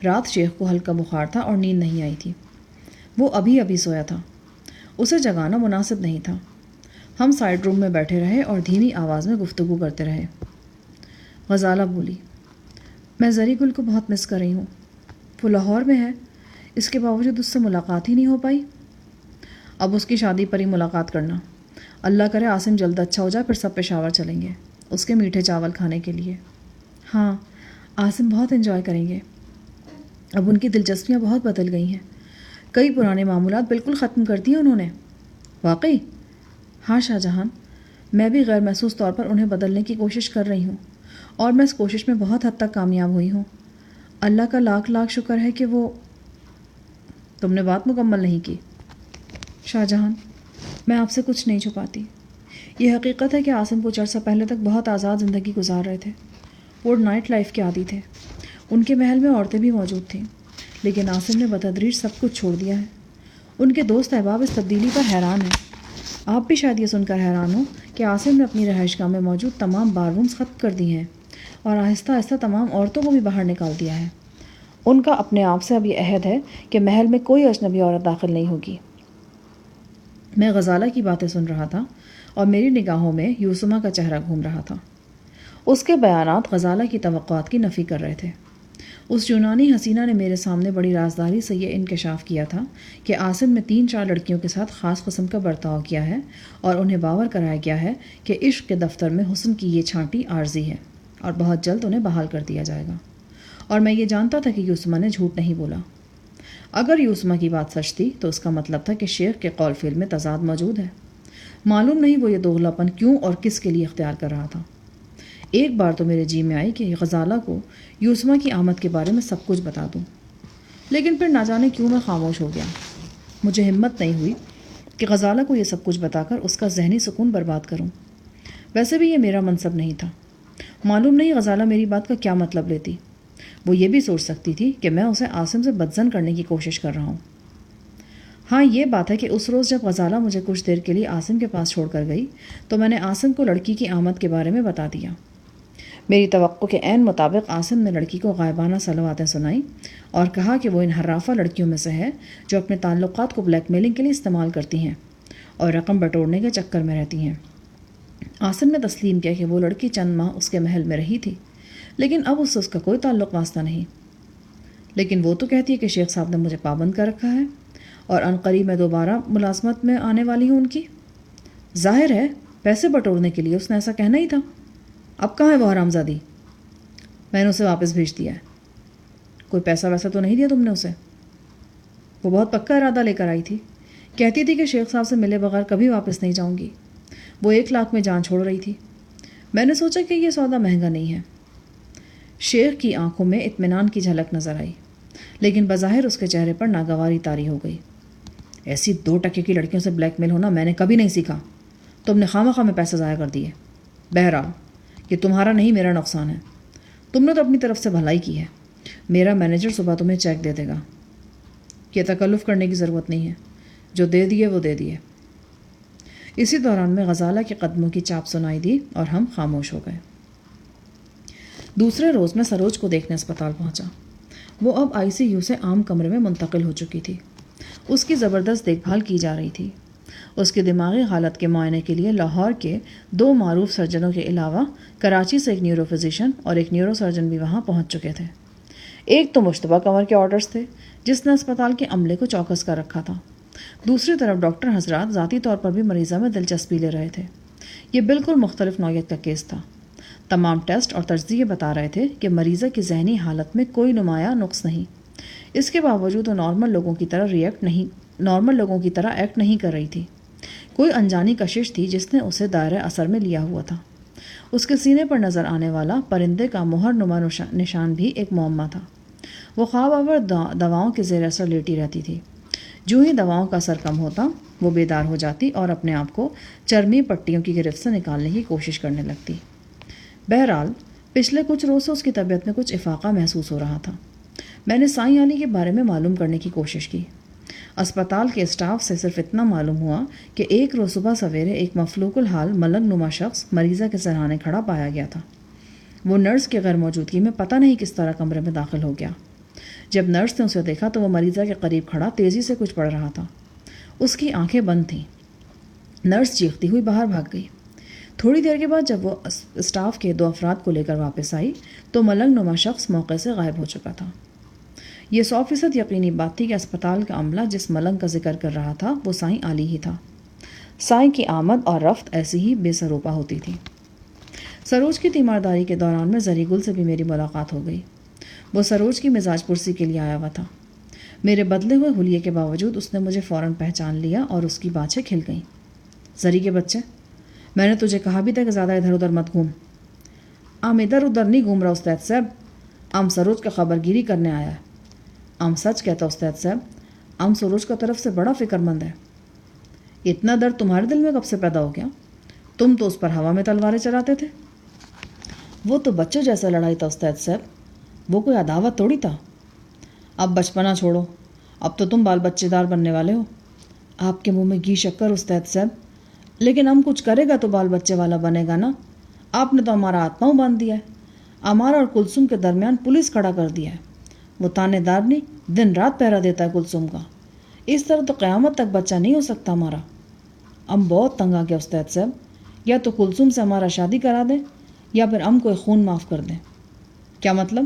رات شیخ کو ہلکا بخار تھا اور نیند نہیں آئی تھی۔ وہ ابھی سویا تھا، اسے جگانا مناسب نہیں تھا۔ ہم سائڈ روم میں بیٹھے رہے اور دھیمی آواز میں گفتگو کرتے رہے۔ غزالہ بولی، میں زری گل کو بہت مس کر رہی ہوں۔ وہ لاہور میں ہے، اس کے باوجود اس سے ملاقات ہی نہیں ہو پائی۔ اب اس کی شادی پر ہی ملاقات کرنا۔ اللہ کرے عاصم جلد اچھا ہو جائے، پھر سب پشاور چلیں گے اس کے میٹھے چاول کھانے کے لیے۔ ہاں، عاصم بہت انجوائے کریں گے۔ اب ان کی دلچسپیاں بہت بدل گئی ہیں۔ کئی پرانے معمولات بالکل ختم کر دی ہیں انہوں نے۔ واقعی؟ ہاں شاہ جہاں، میں بھی غیر محسوس طور پر انہیں بدلنے کی کوشش کر رہی ہوں اور میں اس کوشش میں بہت حد تک کامیاب ہوئی ہوں۔ اللہ کا لاکھ لاکھ شکر ہے کہ وہ… تم نے بات مکمل نہیں کی۔ شاہ جہاں، میں آپ سے کچھ نہیں چھپاتی۔ یہ حقیقت ہے کہ عاصم کچھ عرصہ پہلے تک بہت آزاد زندگی گزار رہے تھے۔ وہ نائٹ لائف کے عادی تھے۔ ان کے محل میں عورتیں بھی موجود تھیں، لیکن عاصم نے بتدریج سب کچھ چھوڑ دیا ہے۔ ان کے دوست احباب اس تبدیلی پر حیران ہیں۔ آپ بھی شاید یہ سن کر حیران ہوں کہ عاصم نے اپنی رہائش گاہ میں موجود تمام بار رومز ختم کر دی ہیں اور آہستہ آہستہ تمام عورتوں کو بھی باہر نکال دیا ہے۔ ان کا اپنے آپ سے اب یہ عہد ہے کہ محل میں کوئی اجنبی عورت داخل نہیں ہوگی۔ میں غزالہ کی باتیں سن رہا تھا اور میری نگاہوں میں یوسما کا چہرہ گھوم رہا تھا۔ اس کے بیانات غزالہ کی توقعات کی نفی کر رہے تھے۔ اس یونانی حسینہ نے میرے سامنے بڑی رازداری سے یہ انکشاف کیا تھا کہ عاصم نے 3-4 لڑکیوں کے ساتھ خاص قسم کا برتاؤ کیا ہے اور انہیں باور کرایا گیا ہے کہ عشق کے دفتر میں حسن کی یہ چھانٹی عارضی ہے اور بہت جلد انہیں بحال کر دیا جائے گا۔ اور میں یہ جانتا تھا کہ یوسما نے جھوٹ نہیں بولا۔ اگر یوسما کی بات سچ تھی تو اس کا مطلب تھا کہ شیخ کے قول فعل میں تضاد موجود ہے۔ معلوم نہیں وہ یہ دوغلا پن کیوں اور کس کے لیے اختیار کر رہا تھا۔ ایک بار تو میرے جی میں آئی کہ غزالہ کو یوسما کی آمد کے بارے میں سب کچھ بتا دوں، لیکن پھر نہ جانے کیوں میں خاموش ہو گیا۔ مجھے ہمت نہیں ہوئی کہ غزالہ کو یہ سب کچھ بتا کر اس کا ذہنی سکون برباد کروں۔ ویسے بھی یہ میرا منصب نہیں تھا۔ معلوم نہیں غزالہ میری بات کا کیا مطلب لیتی۔ وہ یہ بھی سوچ سکتی تھی کہ میں اسے عاصم سے بدظن کرنے کی کوشش کر رہا ہوں۔ ہاں یہ بات ہے کہ اس روز جب غزالہ مجھے کچھ دیر کے لیے عاصم کے پاس چھوڑ کر گئی تو میں نے عاصم کو لڑکی کی آمد کے بارے میں بتا دیا۔ میری توقع کے عین مطابق عاصم نے لڑکی کو غائبانہ صلواتیں سنائیں اور کہا کہ وہ ان حرافہ لڑکیوں میں سے ہے جو اپنے تعلقات کو بلیک میلنگ کے لیے استعمال کرتی ہیں اور رقم بٹورنے کے چکر میں رہتی ہیں۔ عاصم نے تسلیم کیا کہ وہ لڑکی چند ماہ اس کے محل میں رہی تھی، لیکن اب اس سے اس کا کوئی تعلق واسطہ نہیں۔ لیکن وہ تو کہتی ہے کہ شیخ صاحب نے مجھے پابند کر رکھا ہے اور عنقریب میں دوبارہ ملازمت میں آنے والی ہوں ان کی۔ ظاہر ہے پیسے بٹورنے کے لیے اس نے ایسا کہنا ہی تھا۔ اب کہاں ہے وہ حرامزادی؟ میں نے اسے واپس بھیج دیا ہے۔ کوئی پیسہ ویسا تو نہیں دیا تم نے اسے؟ وہ بہت پکا ارادہ لے کر آئی تھی، کہتی تھی کہ شیخ صاحب سے ملے بغیر کبھی واپس نہیں جاؤں گی۔ وہ 1 لاکھ میں جان چھوڑ رہی تھی۔ میں نے سوچا کہ یہ سودا مہنگا نہیں ہے۔ شیخ کی آنکھوں میں اطمینان کی جھلک نظر آئی، لیکن بظاہر اس کے چہرے پر ناگواری طاری ہو گئی۔ ایسی 2 ٹکے کی لڑکیوں سے بلیک میل ہونا میں نے کبھی نہیں سیکھا۔ تم نے خواہ میں پیسے ضائع کر دیے۔ بہرحال یہ تمہارا نہیں میرا نقصان ہے۔ تم نے تو اپنی طرف سے بھلائی کی ہے۔ میرا مینیجر صبح تمہیں چیک دے دے گا۔ یہ تکلف کرنے کی ضرورت نہیں ہے، جو دے دیے وہ دے دیے۔ اسی دوران میں غزالہ کے قدموں کی چاپ سنائی دی اور ہم خاموش ہو گئے۔ دوسرے روز میں سروج کو دیکھنے اسپتال پہنچا۔ وہ اب ICU سے عام کمرے میں منتقل ہو چکی تھی۔ اس کی زبردست دیکھ بھال کی جا رہی تھی۔ اس کی دماغی حالت کے معائنے کے لیے لاہور کے 2 معروف سرجنوں کے علاوہ کراچی سے ایک نیورو فزیشین اور ایک نیورو سرجن بھی وہاں پہنچ چکے تھے۔ ایک تو مشتبہ کنور کے آرڈرز تھے جس نے اسپتال کے عملے کو چوکس کر رکھا تھا۔ دوسری طرف ڈاکٹر حضرات ذاتی طور پر بھی مریضہ میں دلچسپی لے رہے تھے۔ یہ بالکل مختلف نوعیت کا کیس تھا۔ تمام ٹیسٹ اور تجزیے بتا رہے تھے کہ مریضہ کی ذہنی حالت میں کوئی نمایاں نقص نہیں۔ اس کے باوجود وہ نارمل لوگوں کی طرح ایکٹ نہیں کر رہی تھی۔ کوئی انجانی کشش تھی جس نے اسے دائرہ اثر میں لیا ہوا تھا۔ اس کے سینے پر نظر آنے والا پرندے کا مہر نما نشان بھی ایک معمہ تھا۔ وہ خواب آور دواؤں کے زیر اثر لیٹی رہتی تھی۔ جو ہی دواؤں کا اثر کم ہوتا وہ بیدار ہو جاتی اور اپنے آپ کو چرمی پٹیوں کی گرفت سے نکالنے کی کوشش کرنے لگتی۔ بہرحال پچھلے کچھ روز سے اس کی طبیعت میں کچھ افاقہ محسوس ہو رہا تھا۔ میں نے سائیں علی کے بارے میں معلوم کرنے کی کوشش کی۔ اسپتال کے اسٹاف سے صرف اتنا معلوم ہوا کہ ایک روز صبح سویرے ایک مفلوق الحال ملنگ نما شخص مریضہ کے سرہانے کھڑا پایا گیا تھا۔ وہ نرس کے غیر موجودگی میں پتہ نہیں کس طرح کمرے میں داخل ہو گیا۔ جب نرس نے اسے دیکھا تو وہ مریضہ کے قریب کھڑا تیزی سے کچھ پڑھ رہا تھا۔ اس کی آنکھیں بند تھیں۔ نرس چیختی ہوئی باہر بھاگ گئی۔ تھوڑی دیر کے بعد جب وہ اسٹاف کے 2 افراد کو لے کر واپس آئی تو ملنگ نما شخص موقع سے غائب ہو چکا تھا۔ یہ 100% یقینی بات تھی کہ اسپتال کا عملہ جس ملنگ کا ذکر کر رہا تھا وہ سائیں علی ہی تھا۔ سائیں کی آمد اور رفت ایسی ہی بے سروپا ہوتی تھی۔ سروج کی تیمارداری کے دوران میں زری گل سے بھی میری ملاقات ہو گئی۔ وہ سروج کی مزاج پرسی کے لیے آیا ہوا تھا۔ میرے بدلے ہوئے حلیے کے باوجود اس نے مجھے فوراً پہچان لیا اور اس کی باتیں کھل گئیں۔ زری کے بچے، میں نے تجھے کہا بھی تھا کہ زیادہ ادھر ادھر مت گھوم۔ ادھر ادھر نہیں گھوم رہا استاد صاحب، سروج کا خبر گیری کرنے آیا ہے۔ سچ کہتا استاد صاحب، سروج کا طرف سے بڑا فکر مند ہے۔ اتنا درد تمہارے دل میں کب سے پیدا ہو گیا؟ تم تو اس پر ہوا میں تلواریں چلاتے تھے۔ وہ تو بچوں جیسا لڑائی تھا استاد صاحب، وہ کوئی عداوت تھوڑی تھا۔ اب بچپنا چھوڑو، اب تو تم بال بچے دار بننے والے ہو۔ آپ کے منہ میں گھی شکر استاد صاحب، لیکن ہم کچھ کرے گا تو بال بچے والا بنے گا نا. آپ نے تو ہمارا ہاتھ پاؤں باندھ دیا ہے. ہمارا اور کلثوم کے درمیان پولیس کھڑا کر دیا ہے. وہ تانے دار نہیں دن رات پہرا دیتا ہے کلثوم کا. اس طرح تو قیامت تک بچہ نہیں ہو سکتا ہمارا. ہم بہت تنگ آ گیا استاد صاحب. یا تو کلثوم سے ہمارا شادی کرا دیں یا پھر ہم کو خون معاف کر دیں. کیا مطلب؟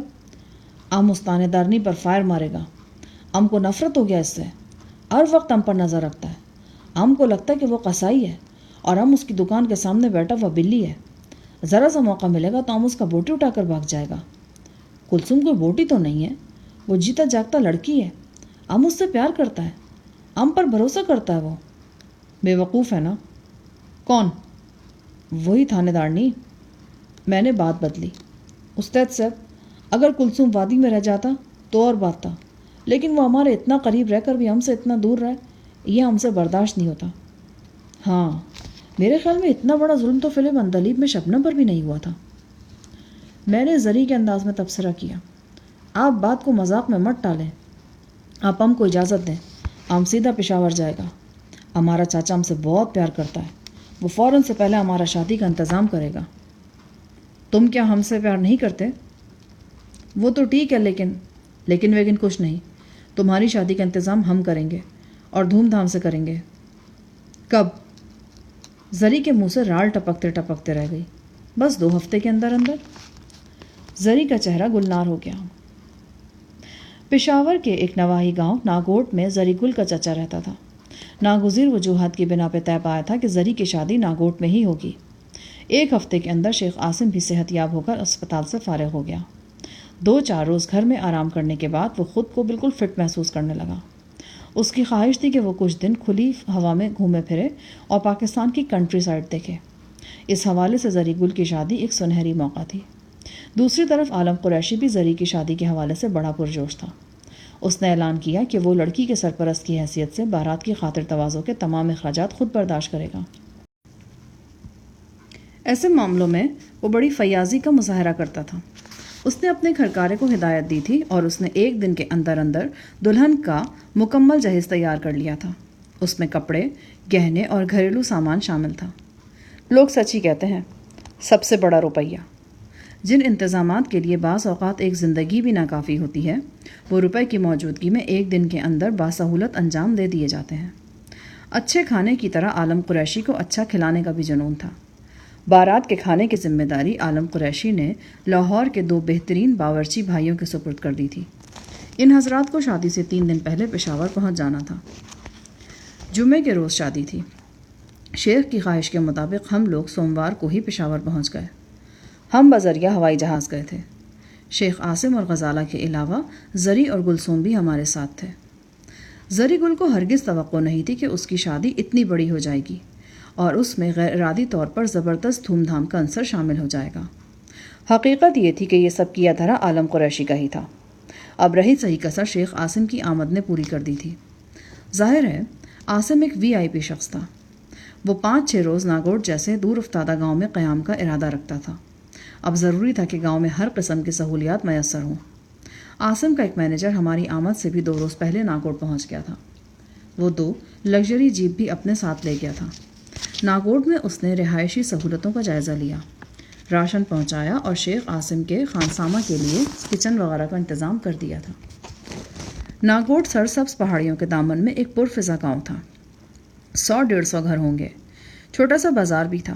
ہم اس تانے دارنی پر فائر مارے گا. ہم کو نفرت ہو گیا اس سے. ہر وقت ہم پر نظر رکھتا ہے. ہم کو لگتا ہے کہ وہ قصائی ہے اور ہم اس کی دکان کے سامنے بیٹھا ہوا بلی ہے. ذرا سا موقع ملے گا تو ہم اس کا بوٹی اٹھا کر بھاگ جائے گا. کلثوم کوئی بوٹی تو نہیں ہے، وہ جیتا جاگتا لڑکی ہے. ہم اس سے پیار کرتا ہے، ہم پر بھروسہ کرتا ہے. وہ بے وقوف ہے نا. کون؟ وہی تھانے دارنی. میں نے بات بدلی. استاد صاحب، اگر کلثوم وادی میں رہ جاتا تو اور بات تھا، لیکن وہ ہمارے اتنا قریب رہ کر بھی ہم سے اتنا دور رہے، یہ ہم سے برداشت نہیں ہوتا. ہاں، میرے خیال میں اتنا بڑا ظلم تو فلم اندلیب میں شبنم پر بھی نہیں ہوا تھا. میں نے زری کے انداز میں تبصرہ کیا. آپ بات کو مذاق میں مت ٹالیں. آپ ہم کو اجازت دیں، ہم سیدھا پشاور جائے گا. ہمارا چاچا ہم سے بہت پیار کرتا ہے. وہ فوراً سے پہلے ہمارا شادی کا انتظام کرے گا. تم کیا ہم سے پیار نہیں کرتے؟ وہ تو ٹھیک ہے، لیکن کچھ نہیں. تمہاری شادی کا انتظام ہم کریں گے اور دھوم دھام سے کریں گے. کب؟ زری کے منہ سے رال ٹپکتے ٹپکتے رہ گئی. بس 2 ہفتے کے اندر اندر. زری کا چہرہ گلنار ہو گیا. پشاور کے ایک نواحی گاؤں ناگوٹ میں زری گل کا چچا رہتا تھا. ناگزیر وجوہات کی بنا پہ طے پایا تھا کہ زری کی شادی ناگوٹ میں ہی ہوگی. 1 ہفتے کے اندر شیخ عاصم بھی صحت یاب ہو کر اسپتال سے فارغ ہو گیا. 2-4 روز گھر میں آرام کرنے کے بعد وہ خود کو بالکل فٹ محسوس کرنے لگا. اس کی خواہش تھی کہ وہ کچھ دن کھلی ہوا میں گھومے پھرے اور پاکستان کی کنٹری سائڈ دیکھے. اس حوالے سے زری گل کی شادی ایک سنہری موقع تھی. دوسری طرف عالم قریشی بھی زری کی شادی کے حوالے سے بڑا پرجوش تھا. اس نے اعلان کیا کہ وہ لڑکی کے سرپرست کی حیثیت سے بارات کی خاطر تواضع کے تمام اخراجات خود برداشت کرے گا. ایسے معاملوں میں وہ بڑی فیاضی کا مظاہرہ کرتا تھا. اس نے اپنے گھرکارے کو ہدایت دی تھی اور اس نے 1 دن کے اندر اندر دلہن کا مکمل جہیز تیار کر لیا تھا. اس میں کپڑے، گہنے اور گھریلو سامان شامل تھا. لوگ سچ ہی کہتے ہیں، سب سے بڑا روپیہ. جن انتظامات کے لیے بعض اوقات ایک زندگی بھی ناکافی ہوتی ہے، وہ روپے کی موجودگی میں 1 دن کے اندر باسہولت انجام دے دیے جاتے ہیں. اچھے کھانے کی طرح عالم قریشی کو اچھا کھلانے کا بھی جنون تھا. بارات کے کھانے کی ذمہ داری عالم قریشی نے لاہور کے 2 بہترین باورچی بھائیوں کے سپرد کر دی تھی. ان حضرات کو شادی سے 3 دن پہلے پشاور پہنچ جانا تھا. جمعے کے روز شادی تھی. شیخ کی خواہش کے مطابق ہم لوگ سوموار کو ہی پشاور پہنچ گئے. ہم بذریعہ ہوائی جہاز گئے تھے. شیخ عاصم اور غزالہ کے علاوہ زری اور گلثوم بھی ہمارے ساتھ تھے. زری گل کو ہرگز توقع نہیں تھی کہ اس کی شادی اتنی بڑی ہو جائے گی اور اس میں غیر ارادی طور پر زبردست دھوم دھام کا عنصر شامل ہو جائے گا. حقیقت یہ تھی کہ یہ سب کیا دھرا عالم قریشی کا ہی تھا. اب رہی صحیح کسر شیخ عاصم کی آمد نے پوری کر دی تھی. ظاہر ہے عاصم ایک VIP شخص تھا. وہ 5-6 روز ناگوٹ جیسے دور افتادہ گاؤں میں قیام کا ارادہ رکھتا تھا. اب ضروری تھا کہ گاؤں میں ہر قسم کی سہولیات میسر ہوں. عاصم کا ایک مینیجر ہماری آمد سے بھی 2 روز پہلے ناگوٹ پہنچ گیا تھا. وہ 2 لگژری جیپ بھی اپنے ساتھ لے گیا تھا. ناگوٹ میں اس نے رہائشی سہولتوں کا جائزہ لیا، راشن پہنچایا اور شیخ عاصم کے خانسامہ کے لیے کچن وغیرہ کا انتظام کر دیا تھا. ناگوٹ سرسبز پہاڑیوں کے دامن میں ایک پرفضا گاؤں تھا. 100-150 گھر ہوں گے. چھوٹا سا بازار بھی تھا.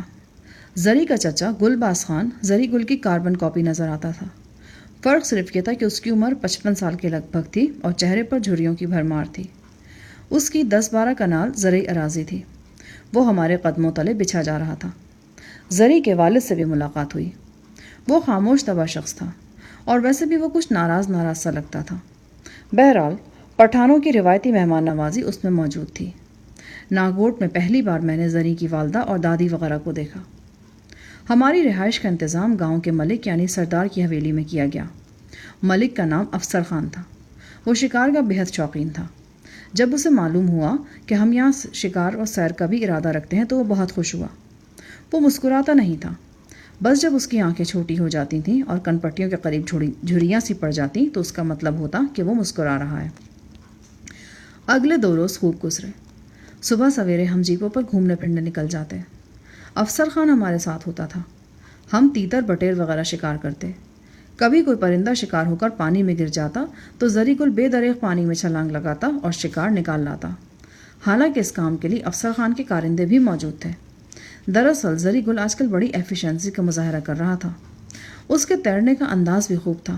زری کا چچا گل باز خان زری گل کی کاربن کاپی نظر آتا تھا. فرق صرف یہ تھا کہ اس کی عمر 55 سال کے لگ بھگ تھی اور چہرے پر جھریوں کی بھرمار تھی. اس کی 10-12 کنال زرعی اراضی تھی. وہ ہمارے قدموں تلے بچھا جا رہا تھا. زری کے والد سے بھی ملاقات ہوئی. وہ خاموش طبع شخص تھا اور ویسے بھی وہ کچھ ناراض سا لگتا تھا. بہرحال پٹھانوں کی روایتی مہمان نوازی اس میں موجود تھی. ناگوٹ میں پہلی بار میں نے زری کی والدہ اور دادی وغیرہ کو دیکھا. ہماری رہائش کا انتظام گاؤں کے ملک یعنی سردار کی حویلی میں کیا گیا. ملک کا نام افسر خان تھا. وہ شکار کا بہت شوقین تھا. جب اسے معلوم ہوا کہ ہم یہاں شکار اور سیر کا بھی ارادہ رکھتے ہیں تو وہ بہت خوش ہوا. وہ مسکراتا نہیں تھا. بس جب اس کی آنکھیں چھوٹی ہو جاتی تھیں اور کن پٹیوں کے قریب جھریاں سی پڑ جاتیں تو اس کا مطلب ہوتا کہ وہ مسکرا رہا ہے. اگلے 2 روز خوب گزرے. صبح سویرے ہم جیپوں پر گھومنے پھرنے نکل جاتے۔ افسر خان ہمارے ساتھ ہوتا تھا۔ ہم تیتر بٹیر وغیرہ شکار کرتے۔ کبھی کوئی پرندہ شکار ہو کر پانی میں گر جاتا تو زری گل بے دریغ پانی میں چھلانگ لگاتا اور شکار نکال لاتا۔ حالانکہ اس کام کے لیے افسر خان کے کارندے بھی موجود تھے۔ دراصل زری گل آج کل بڑی ایفیشنسی کا مظاہرہ کر رہا تھا۔ اس کے تیرنے کا انداز بھی خوب تھا۔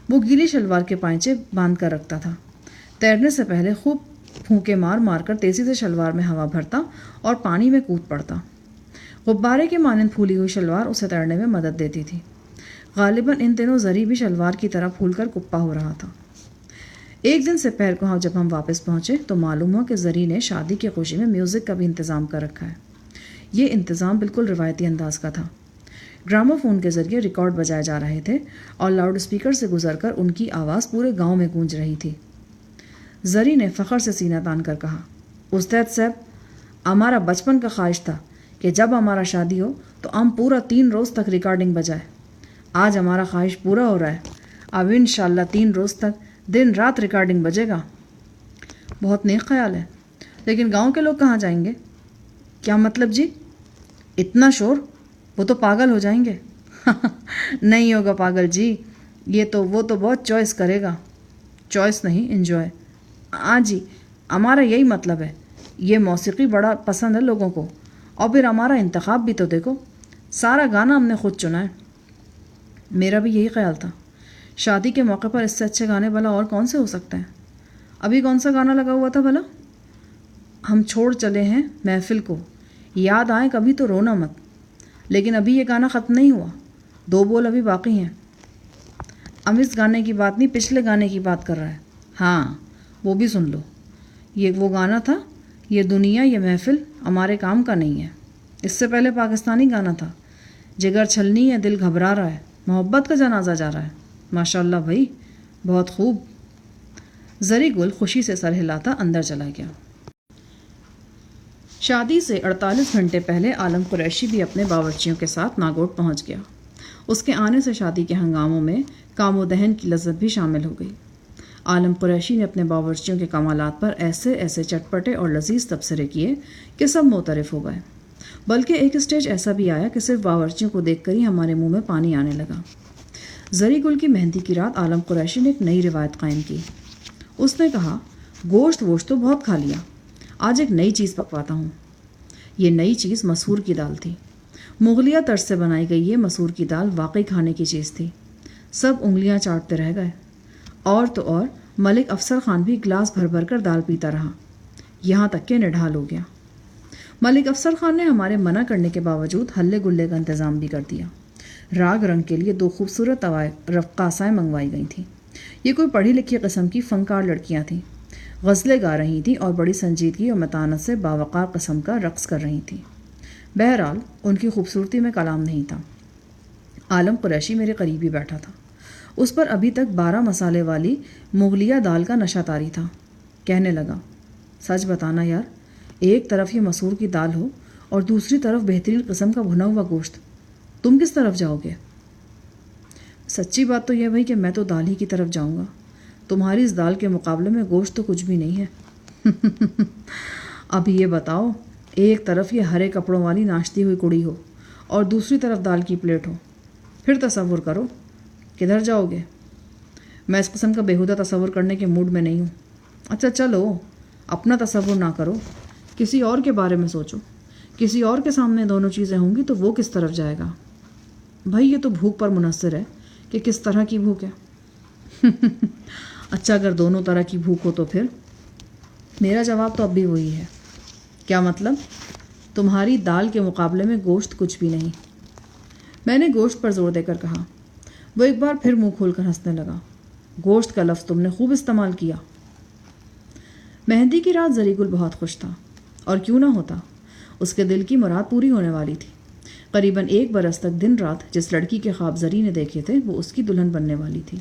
وہ گیلی شلوار کے پائچے باندھ کر رکھتا تھا۔ تیرنے سے پہلے خوب پھونکے مار مار کر تیزی سے شلوار میں ہوا بھرتا اور پانی میں کود پڑتا۔ غبارے کے مانند پھولی ہوئی شلوار اسے تیرنے میں مدد دیتی تھی۔ غالباً ان دنوں زری بھی شلوار کی طرح پھول کر کپا ہو رہا تھا۔ ایک دن سپہر کو جب ہم واپس پہنچے تو معلوم ہوا کہ زری نے شادی کی خوشی میں میوزک کا بھی انتظام کر رکھا ہے۔ یہ انتظام بالکل روایتی انداز کا تھا۔ گراموفون کے ذریعے ریکارڈ بجائے جا رہے تھے اور لاؤڈ اسپیکر سے گزر کر ان کی آواز پورے گاؤں میں گونج رہی تھی۔ زری نے فخر سے سینہ تان کر کہا، استاد صاحب، ہمارا بچپن کا خواہش تھا کہ جب ہمارا شادی ہو تو ہم پورا 3 روز تک ریکارڈنگ بجائے۔ آج ہمارا خواہش پورا ہو رہا ہے۔ اب انشاءاللہ 3 روز تک دن رات ریکارڈنگ بجے گا۔ بہت نیک خیال ہے، لیکن گاؤں کے لوگ کہاں جائیں گے؟ کیا مطلب جی؟ اتنا شور، وہ تو پاگل ہو جائیں گے۔ نہیں ہوگا پاگل جی، وہ تو بہت چوائس کرے گا۔ چوائس نہیں، انجوائے۔ ہاں جی، ہمارا یہی مطلب ہے۔ یہ موسیقی بڑا پسند ہے لوگوں کو، اور پھر ہمارا انتخاب بھی تو دیکھو، سارا گانا ہم نے خود چنا ہے۔ میرا بھی یہی خیال تھا۔ شادی کے موقع پر اس سے اچھے گانے بھلا اور کون سے ہو سکتے ہیں؟ ابھی کون سا گانا لگا ہوا تھا بھلا؟ ہم چھوڑ چلے ہیں محفل کو، یاد آئے کبھی تو رونا مت۔ لیکن ابھی یہ گانا ختم نہیں ہوا، 2 بول ابھی باقی ہیں۔ ہم اس گانے کی بات نہیں، پچھلے گانے کی بات کر رہا ہے۔ ہاں، وہ بھی سن لو۔ یہ وہ گانا تھا، یہ دنیا یہ محفل ہمارے کام کا نہیں ہے۔ اس سے پہلے پاکستانی گانا تھا، جگر چھلنی ہے دل گھبرا رہا ہے، محبت کا جنازہ جا رہا ہے۔ ماشاء اللہ بھائی، بہت خوب۔ زری گل خوشی سے سر ہلاتا اندر چلا گیا۔ شادی سے 48 گھنٹے پہلے عالم قریشی بھی اپنے باورچیوں کے ساتھ ناگوٹ پہنچ گیا۔ اس کے آنے سے شادی کے ہنگاموں میں کام و دہن کی لذت بھی شامل ہو گئی۔ عالم قریشی نے اپنے باورچیوں کے کمالات پر ایسے چٹپٹے اور لذیذ تبصرے کیے کہ سب معترف ہو گئے، بلکہ ایک اسٹیج ایسا بھی آیا کہ صرف باورچیوں کو دیکھ کر ہی ہمارے منہ میں پانی آنے لگا۔ زری گل کی مہندی کی رات عالم قریشی نے ایک نئی روایت قائم کی۔ اس نے کہا، گوشت تو بہت کھا لیا، آج ایک نئی چیز پکواتا ہوں۔ یہ نئی چیز مسور کی دال تھی۔ مغلیہ طرز سے بنائی گئی یہ مسور کی دال واقعی کھانے کی چیز تھی۔ سب انگلیاں چاٹتے رہ گئے۔ اور تو اور ملک افسر خان بھی گلاس بھر بھر کر دال پیتا رہا، یہاں تک کہ نڈھال ہو گیا۔ ملک افسر خان نے ہمارے منع کرنے کے باوجود ہلے گلے کا انتظام بھی کر دیا۔ راگ رنگ کے لیے 2 خوبصورت رقاصائیں منگوائی گئی تھیں۔ یہ کوئی پڑھی لکھی قسم کی فنکار لڑکیاں تھیں، غزلیں گا رہی تھیں اور بڑی سنجیدگی اور متانت سے باوقار قسم کا رقص کر رہی تھیں۔ بہرحال ان کی خوبصورتی میں کلام نہیں تھا۔ عالم قریشی میرے قریب ہی بیٹھا تھا۔ اس پر ابھی تک 12 مسالے والی مغلیہ دال کا نشہ طاری تھا۔ کہنے لگا، سچ بتانا یار، ایک طرف یہ مسور کی دال ہو اور دوسری طرف بہترین قسم کا بھنا ہوا گوشت، تم کس طرف جاؤ گے؟ سچی بات تو یہ بھائی کہ میں تو دال ہی کی طرف جاؤں گا۔ تمہاری اس دال کے مقابلے میں گوشت تو کچھ بھی نہیں ہے۔ اب یہ بتاؤ، ایک طرف یہ ہرے کپڑوں والی ناشتی ہوئی کڑی ہو اور دوسری طرف دال کی پلیٹ ہو، پھر تصور کرو کدھر جاؤ گے؟ میں اس قسم کا بیہودہ تصور کرنے کے موڈ میں نہیں ہوں۔ اچھا چلو، اپنا تصور نہ کرو، کسی اور کے بارے میں سوچو۔ کسی اور کے سامنے دونوں چیزیں ہوں گی تو وہ کس طرف جائے گا؟ بھائی یہ تو بھوک پر منحصر ہے کہ کس طرح کی بھوک ہے۔ اچھا، اگر دونوں طرح کی بھوک ہو تو پھر؟ میرا جواب تو اب بھی وہی ہے۔ کیا مطلب؟ تمہاری دال کے مقابلے میں گوشت کچھ بھی نہیں۔ میں نے گوشت پر زور دے کر کہا۔ وہ ایک بار پھر منہ کھول کر ہنسنے لگا۔ گوشت کا لفظ تم نے خوب استعمال کیا۔ مہندی کی رات زری گل بہت خوش تھا، اور کیوں نہ ہوتا، اس کے دل کی مراد پوری ہونے والی تھی۔ قریباً 1 برس تک دن رات جس لڑکی کے خواب زری نے دیکھے تھے وہ اس کی دلہن بننے والی تھی۔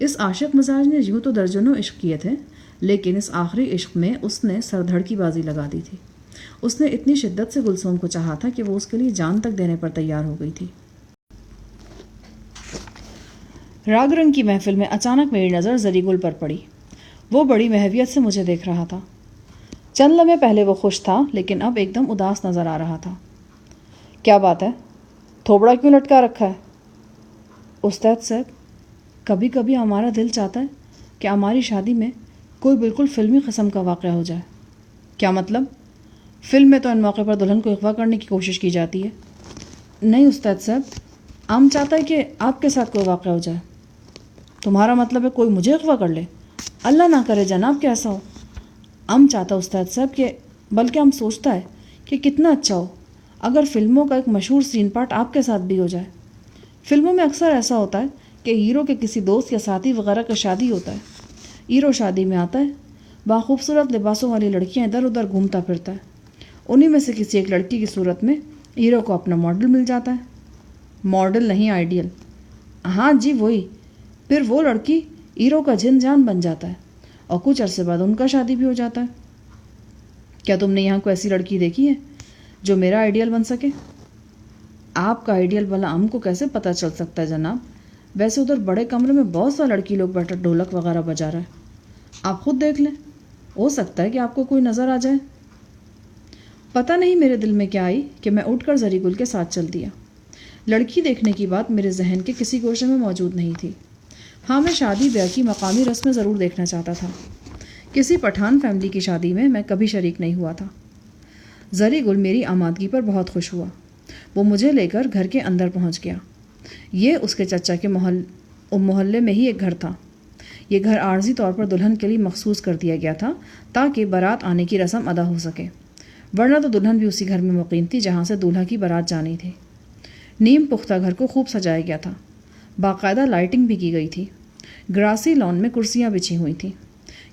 اس عاشق مزاج نے یوں تو درجنوں عشق کیے تھے، لیکن اس آخری عشق میں اس نے سر دھڑ کی بازی لگا دی تھی۔ اس نے اتنی شدت سے گلسوم کو چاہا تھا کہ وہ اس کے لیے جان تک دینے پر تیار ہو گئی تھی۔ راگ رنگ کی محفل میں اچانک میری نظر زری گل پر پڑی۔ وہ بڑی محویت سے مجھے دیکھ رہا تھا۔ چند لمحے پہلے وہ خوش تھا لیکن اب ایک دم اداس نظر آ رہا تھا۔ کیا بات ہے؟ تھوبڑا کیوں لٹکا رکھا ہے؟ استاد صاحب، کبھی کبھی ہمارا دل چاہتا ہے کہ ہماری شادی میں کوئی بالکل فلمی قسم کا واقعہ ہو جائے۔ کیا مطلب؟ فلم میں تو ان موقع پر دلہن کو اغوا کرنے کی کوشش کی جاتی ہے۔ نہیں استاد صاحب، ہم چاہتا ہے کہ آپ کے ساتھ کوئی واقعہ ہو جائے۔ تمہارا مطلب ہے کوئی مجھے اغوا کر لے؟ اللہ نہ کرے جناب کہ ایسا ہو۔ ہم چاہتا استاد صاحب کہ بلکہ ہم سوچتا ہے کہ کتنا اچھا ہو اگر فلموں کا ایک مشہور سین پارٹ آپ کے ساتھ بھی ہو جائے۔ فلموں میں اکثر ایسا ہوتا ہے کہ ہیرو کے کسی دوست یا ساتھی وغیرہ کا شادی ہوتا ہے۔ ہیرو شادی میں آتا ہے، باخوبصورت لباسوں والی لڑکیاں ادھر ادھر گھومتا پھرتا ہے۔ انہی میں سے کسی ایک لڑکی کی صورت میں ہیرو کو اپنا ماڈل مل جاتا ہے۔ ماڈل نہیں، آئیڈیل۔ ہاں جی وہی۔ پھر وہ لڑکی ہیرو کا جن جان بن جاتا ہے اور کچھ عرصے بعد ان کا شادی بھی ہو جاتا ہے۔ کیا تم نے یہاں کوئی ایسی لڑکی دیکھی ہے جو میرا آئیڈیل بن سکے؟ آپ کا آئیڈیل بھلا ہم کو کیسے پتہ چل سکتا ہے جناب؟ ویسے ادھر بڑے کمرے میں بہت سا لڑکی لوگ بیٹھا ڈھولک وغیرہ بجا رہا ہے، آپ خود دیکھ لیں، ہو سکتا ہے کہ آپ کو کوئی نظر آ جائے۔ پتہ نہیں میرے دل میں کیا آئی کہ میں اٹھ کر زری گل کے ساتھ چل دیا۔ لڑکی دیکھنے کی بات میرے ذہن کے کسی گوشے میں موجود نہیں تھی۔ ہاں، میں شادی بیاہ کی مقامی رسمیں ضرور دیکھنا چاہتا تھا۔ کسی پٹھان فیملی کی شادی میں میں کبھی شریک نہیں ہوا تھا۔ زری گل میری آمادگی پر بہت خوش ہوا۔ وہ مجھے لے کر گھر کے اندر پہنچ گیا۔ یہ اس کے چچا کے محلے میں ہی ایک گھر تھا۔ یہ گھر عارضی طور پر دلہن کے لیے مخصوص کر دیا گیا تھا تاکہ بارات آنے کی رسم ادا ہو سکے، ورنہ تو دلہن بھی اسی گھر میں مقیم تھی جہاں سے دولہا کی بارات جانی تھی۔ نیم پختہ گھر کو خوب سجایا گیا تھا، باقاعدہ لائٹنگ بھی کی گئی تھی، گراسی لان میں کرسیاں بچھی ہوئی تھیں۔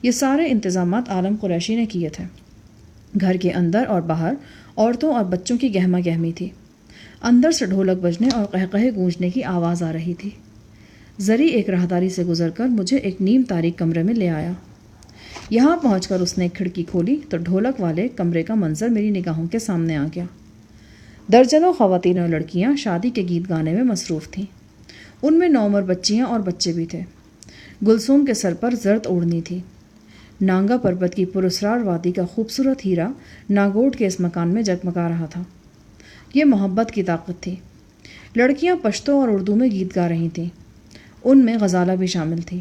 یہ سارے انتظامات عالم قریشی نے کیے تھے۔ گھر کے اندر اور باہر عورتوں اور بچوں کی گہما گہمی تھی۔ اندر سے ڈھولک بجنے اور قہقہے گونجنے کی آواز آ رہی تھی۔ زری ایک راہداری سے گزر کر مجھے ایک نیم تاریک کمرے میں لے آیا۔ یہاں پہنچ کر اس نے ایک کھڑکی کھولی تو ڈھولک والے کمرے کا منظر میری نگاہوں کے سامنے آ گیا۔ درجنوں خواتین اور لڑکیاں شادی کے گیت گانے میں مصروف تھیں۔ ان میں نوعمر بچیاں اور بچے بھی تھے۔ گلسوم کے سر پر زرد اوڑھنی تھی۔ نانگا پربت کی پراسرار وادی کا خوبصورت ہیرا ناگوڈ کے اس مکان میں جگمگا رہا تھا۔ یہ محبت کی طاقت تھی۔ لڑکیاں پشتو اور اردو میں گیت گا رہی تھیں، ان میں غزالہ بھی شامل تھی۔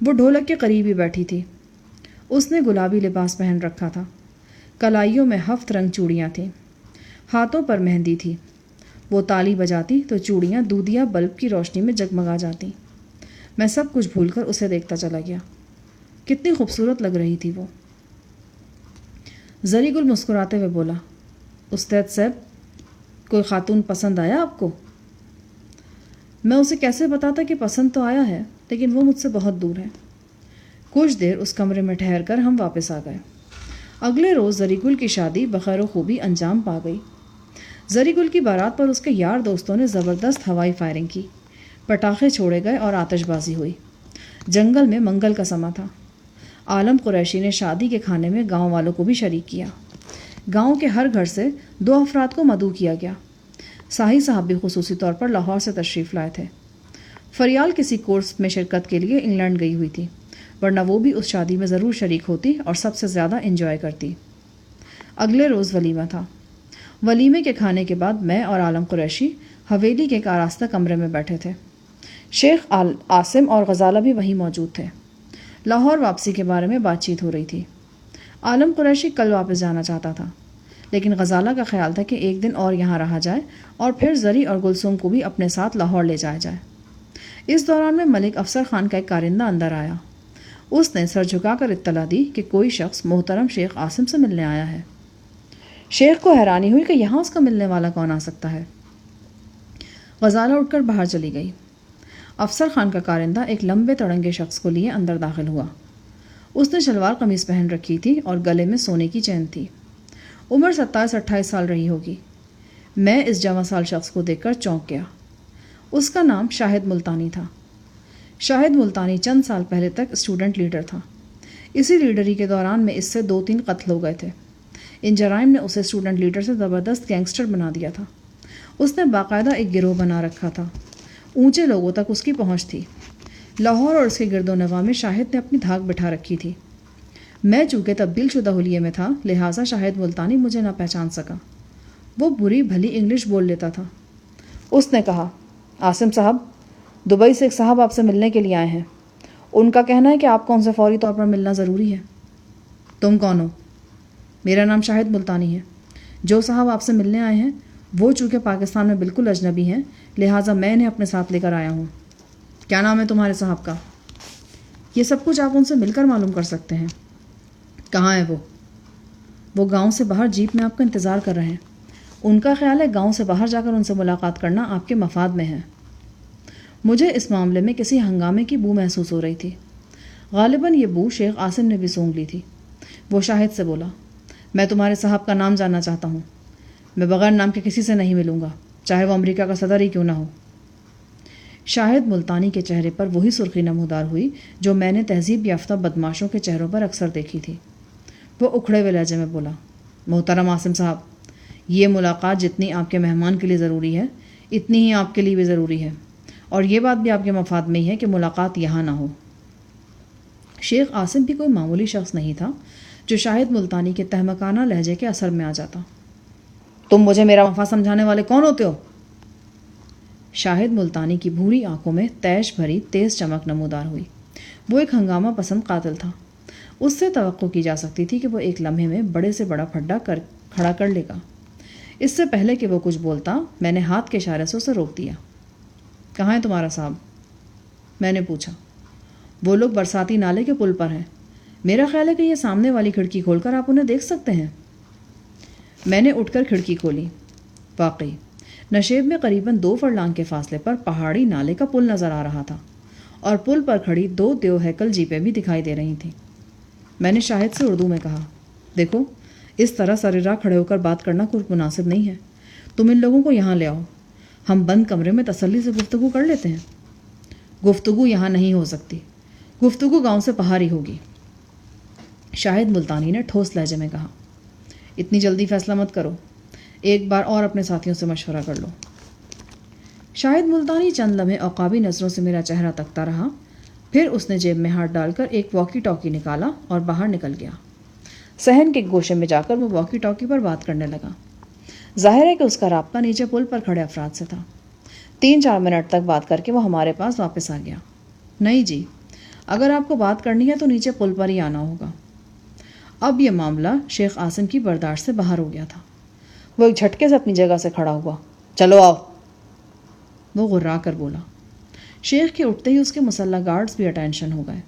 وہ ڈھولک کے قریب ہی بیٹھی تھی۔ اس نے گلابی لباس پہن رکھا تھا، کلائیوں میں 7 رنگ چوڑیاں تھیں، ہاتھوں پر مہندی تھی۔ وہ تالی بجاتی تو چوڑیاں دودھیا بلب کی روشنی میں جگمگا جاتی۔ میں سب کچھ بھول کر اسے دیکھتا چلا گیا۔ کتنی خوبصورت لگ رہی تھی وہ۔ زری گل مسکراتے ہوئے بولا، استاد صاحب، کوئی خاتون پسند آیا آپ کو؟ میں اسے کیسے بتاتا کہ پسند تو آیا ہے لیکن وہ مجھ سے بہت دور ہے۔ کچھ دیر اس کمرے میں ٹھہر کر ہم واپس آ گئے۔ اگلے روز زری گل کی شادی بخیر و خوبی انجام پا گئی۔ زری گل کی بارات پر اس کے یار دوستوں نے زبردست ہوائی فائرنگ کی، پٹاخے چھوڑے گئے اور آتش بازی ہوئی۔ جنگل میں منگل کا سما تھا۔ عالم قریشی نے شادی کے کھانے میں گاؤں والوں کو بھی شریک کیا۔ گاؤں کے ہر گھر سے 2 افراد کو مدعو کیا گیا۔ ساہی صاحب بھی خصوصی طور پر لاہور سے تشریف لائے تھے۔ فریال کسی کورس میں شرکت کے لیے انگلینڈ گئی ہوئی تھی، ورنہ وہ بھی اس شادی میں ضرور شریک ہوتی اور سب سے زیادہ انجوائے کرتی۔ اگلے روز ولیمہ تھا۔ ولیمے کے کھانے کے بعد میں اور عالم قریشی حویلی کے ایک آراستہ کمرے میں بیٹھے تھے۔ شیخ عاصم اور غزالہ بھی وہیں موجود تھے۔ لاہور واپسی کے بارے میں بات چیت ہو رہی تھی۔ عالم قریشی کل واپس جانا چاہتا تھا، لیکن غزالہ کا خیال تھا کہ ایک دن اور یہاں رہا جائے اور پھر زری اور گلسوم کو بھی اپنے ساتھ لاہور لے جایا جائے۔ اس دوران میں ملک افسر خان کا ایک کارندہ اندر آیا۔ اس نے سر جھکا کر اطلاع دی کہ کوئی شخص محترم شیخ عاصم سے ملنے آیا ہے۔ شیخ کو حیرانی ہوئی کہ یہاں اس کا ملنے والا کون آ سکتا ہے۔ غزالہ اٹھ کر باہر چلی گئی۔ افسر خان کا کارندہ ایک لمبے تڑنگے شخص کو لیے اندر داخل ہوا۔ اس نے شلوار قمیض پہن رکھی تھی اور گلے میں سونے کی چین تھی۔ عمر 27-28 سال رہی ہوگی۔ میں اس جوان سال شخص کو دیکھ کر چونک گیا۔ اس کا نام شاہد ملتانی تھا۔ شاہد ملتانی چند سال پہلے تک اسٹوڈنٹ لیڈر تھا۔ اسی لیڈری کے دوران میں اس سے 2-3 قتل ہو گئے تھے۔ ان جرائم نے اسے اسٹوڈنٹ لیڈر سے زبردست گینگسٹر بنا دیا تھا۔ اس نے باقاعدہ ایک گروہ بنا رکھا تھا۔ اونچے لوگوں تک اس کی پہنچ تھی۔ لاہور اور اس کے گرد و نواح میں شاہد نے اپنی دھاک بٹھا رکھی تھی۔ میں چونکہ تبدیل شدہ حلیے میں تھا، لہٰذا شاہد ملتانی مجھے نہ پہچان سکا۔ وہ بری بھلی انگلش بول لیتا تھا۔ اس نے کہا، عاصم صاحب، دبئی سے ایک صاحب آپ سے ملنے کے لیے آئے ہیں۔ ان کا کہنا ہے کہ آپ کو ان سے فوری طور پر ملنا ضروری ہے۔ تم کون ہو؟ میرا نام شاہد ملتانی ہے۔ جو صاحب آپ سے ملنے آئے ہیں وہ چونکہ پاکستان میں بالکل اجنبی ہیں، لہٰذا میں انہیں اپنے ساتھ لے کر آیا ہوں۔ کیا نام ہے تمہارے صاحب کا؟ یہ سب کچھ آپ ان سے مل کر معلوم کر سکتے ہیں۔ کہاں ہے وہ؟ وہ گاؤں سے باہر جیپ میں آپ کا انتظار کر رہے ہیں۔ ان کا خیال ہے گاؤں سے باہر جا کر ان سے ملاقات کرنا آپ کے مفاد میں ہے۔ مجھے اس معاملے میں کسی ہنگامے کی بو محسوس ہو رہی تھی۔ غالباً یہ بو شیخ عاصم نے بھی سونگھ لی تھی۔ وہ شاہد سے بولا، میں تمہارے صاحب کا نام جاننا چاہتا ہوں۔ میں بغیر نام کے کسی سے نہیں ملوں گا، چاہے وہ امریکہ کا صدر ہی کیوں نہ ہو۔ شاہد ملتانی کے چہرے پر وہی سرخی نمودار ہوئی جو میں نے تہذیب یافتہ بدماشوں کے چہروں پر اکثر دیکھی تھی۔ وہ اکھڑے ہوئے لہجے میں بولا، محترم عاصم صاحب، یہ ملاقات جتنی آپ کے مہمان کے لیے ضروری ہے اتنی ہی آپ کے لیے بھی ضروری ہے، اور یہ بات بھی آپ کے مفاد میں ہی ہے کہ ملاقات یہاں نہ ہو۔ شیخ عاصم بھی کوئی معمولی شخص نہیں تھا جو شاہد ملتانی کے تہمکانہ لہجے کے اثر میں آ جاتا۔ تم مجھے میرا مفاد سمجھانے والے کون ہوتے ہو؟ شاہد ملتانی کی بھوری آنکھوں میں تیش بھری تیز چمک نمودار ہوئی۔ وہ ایک ہنگامہ پسند قاتل تھا۔ اس سے توقع کی جا سکتی تھی کہ وہ ایک لمحے میں بڑے سے بڑا پھڈا کھڑا کر لے گا۔ اس سے پہلے کہ وہ کچھ بولتا، میں نے ہاتھ کے اشارے سے اسے روک دیا۔ کہاں ہے تمہارا صاحب؟ میں نے پوچھا۔ وہ لوگ برساتی نالے کے پل پر ہیں۔ میرا خیال ہے کہ یہ سامنے والی کھڑکی کھول کر آپ انہیں دیکھ سکتے ہیں۔ میں نے اٹھ کر کھڑکی کھولی۔ واقعی نشیب میں قریباً 2 فرلانگ کے فاصلے پر پہاڑی نالے کا پل نظر آ رہا تھا، اور پل پر کھڑی 2 دیو ہیکل جیپیں بھی دکھائی دے رہی تھیں۔ میں نے شاہد سے اردو میں کہا، دیکھو، اس طرح سر راہ کھڑے ہو کر بات کرنا کچھ مناسب نہیں ہے۔ تم ان لوگوں کو یہاں لے آؤ، ہم بند کمرے میں تسلی سے گفتگو کر لیتے ہیں۔ گفتگو یہاں نہیں ہو سکتی، گفتگو گاؤں سے باہر ہی ہوگی، شاہد ملتانی نے ٹھوس لہجے میں کہا۔ اتنی جلدی فیصلہ مت کرو، ایک بار اور اپنے ساتھیوں سے مشورہ کر لو۔ شاہد ملتانی چند لمحے عقابی نظروں سے میرا چہرہ تکتا رہا، پھر اس نے جیب میں ہاتھ ڈال کر ایک واکی ٹاکی نکالا اور باہر نکل گیا۔ صحن کے گوشے میں جا کر وہ واکی ٹاکی پر بات کرنے لگا۔ ظاہر ہے کہ اس کا رابطہ نیچے پل پر کھڑے افراد سے تھا۔ 3-4 منٹ تک بات کر کے وہ ہمارے پاس واپس آ گیا۔ نہیں جی، اگر آپ کو بات کرنی ہے تو نیچے پل پر ہی آنا ہوگا۔ اب یہ معاملہ شیخ عاصم کی برداشت سے باہر ہو گیا تھا۔ وہ ایک جھٹکے سے اپنی جگہ سے کھڑا ہوا۔ چلو آؤ، وہ غرا کر بولا۔ شیخ کے اٹھتے ہی اس کے مسلح گارڈز بھی اٹینشن ہو گئے۔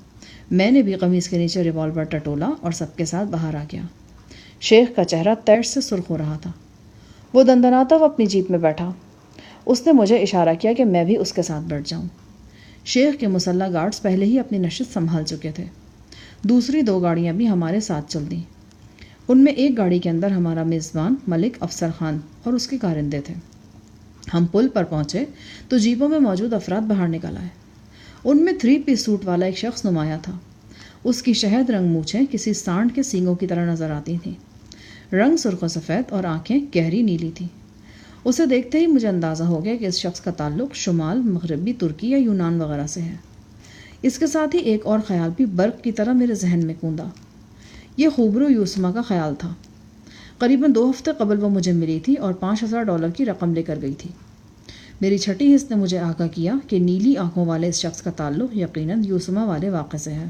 میں نے بھی قمیص کے نیچے ریوالور ٹٹولا اور سب کے ساتھ باہر آ گیا۔ شیخ کا چہرہ تیش سے سرخ ہو رہا تھا۔ وہ دندناتا ہوا اپنی جیپ میں بیٹھا۔ اس نے مجھے اشارہ کیا کہ میں بھی اس کے ساتھ بیٹھ جاؤں۔ شیخ کے مسلح گارڈز پہلے ہی اپنی نشست سنبھال چکے تھے۔ دوسری 2 گاڑیاں بھی ہمارے ساتھ چل دیں۔ ان میں ایک گاڑی کے اندر ہمارا میزبان ملک افسر خان اور اس کے کارندے تھے۔ ہم پل پر پہنچے تو جیپوں میں موجود افراد باہر نکل آئے۔ ان میں 3 پیس سوٹ والا ایک شخص نمایاں تھا۔ اس کی شہد رنگ مونچھیں کسی سانڈ کے سینگوں کی طرح نظر آتی تھیں۔ رنگ سرخ و سفید اور آنکھیں گہری نیلی تھیں۔ اسے دیکھتے ہی مجھے اندازہ ہو گیا کہ اس شخص کا تعلق شمال مغربی ترکی یا یونان وغیرہ سے ہے۔ اس کے ساتھ ہی ایک اور خیال بھی برق کی طرح میرے ذہن میں کوندا۔ یہ خوبرو یوسما کا خیال تھا۔ قریباً 2 ہفتے قبل وہ مجھے ملی تھی اور $5000 کی رقم لے کر گئی تھی۔ میری چھٹی حص نے مجھے آگاہ کیا کہ نیلی آنکھوں والے اس شخص کا تعلق یقیناً یوسما والے واقعے سے ہے۔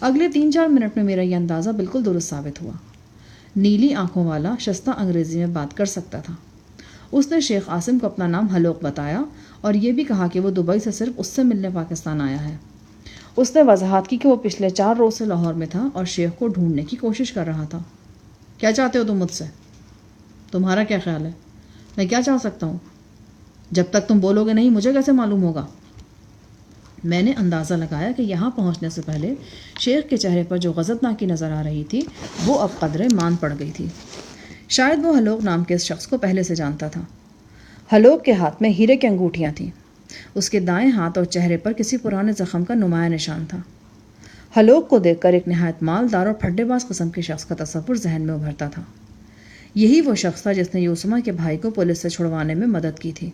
اگلے 3-4 منٹ میں میرا یہ اندازہ بالکل درست ثابت ہوا۔ نیلی آنکھوں والا شستہ انگریزی میں بات کر سکتا تھا۔ اس نے شیخ عاصم کو اپنا نام حلوق بتایا اور یہ بھی کہا کہ وہ دبئی سے صرف اس سے ملنے پاکستان آیا ہے۔ اس نے وضاحت کی کہ وہ پچھلے 4 روز سے لاہور میں تھا اور شیخ کو ڈھونڈنے کی کوشش کر رہا تھا۔ کیا چاہتے ہو تم مجھ سے؟ تمہارا کیا خیال ہے؟ میں کیا چاہ سکتا ہوں؟ جب تک تم بولو گے نہیں مجھے کیسے معلوم ہوگا؟ میں نے اندازہ لگایا کہ یہاں پہنچنے سے پہلے شیخ کے چہرے پر جو غضبناکی نظر آ رہی تھی وہ اب قدرے مان پڑ گئی تھی۔ شاید وہ حلوق نام کے اس شخص کو پہلے سے جانتا تھا۔ حلوق کے ہاتھ میں ہیرے کی انگوٹھیاں تھیں۔ اس کے دائیں ہاتھ اور چہرے پر کسی پرانے زخم کا نمایاں نشان تھا۔ حلوق کو دیکھ کر ایک نہایت مالدار اور پھڈے باز قسم کے شخص کا تصور ذہن میں ابھرتا تھا۔ یہی وہ شخص تھا جس نے یوسما کے بھائی کو پولیس سے چھڑوانے میں مدد کی تھی۔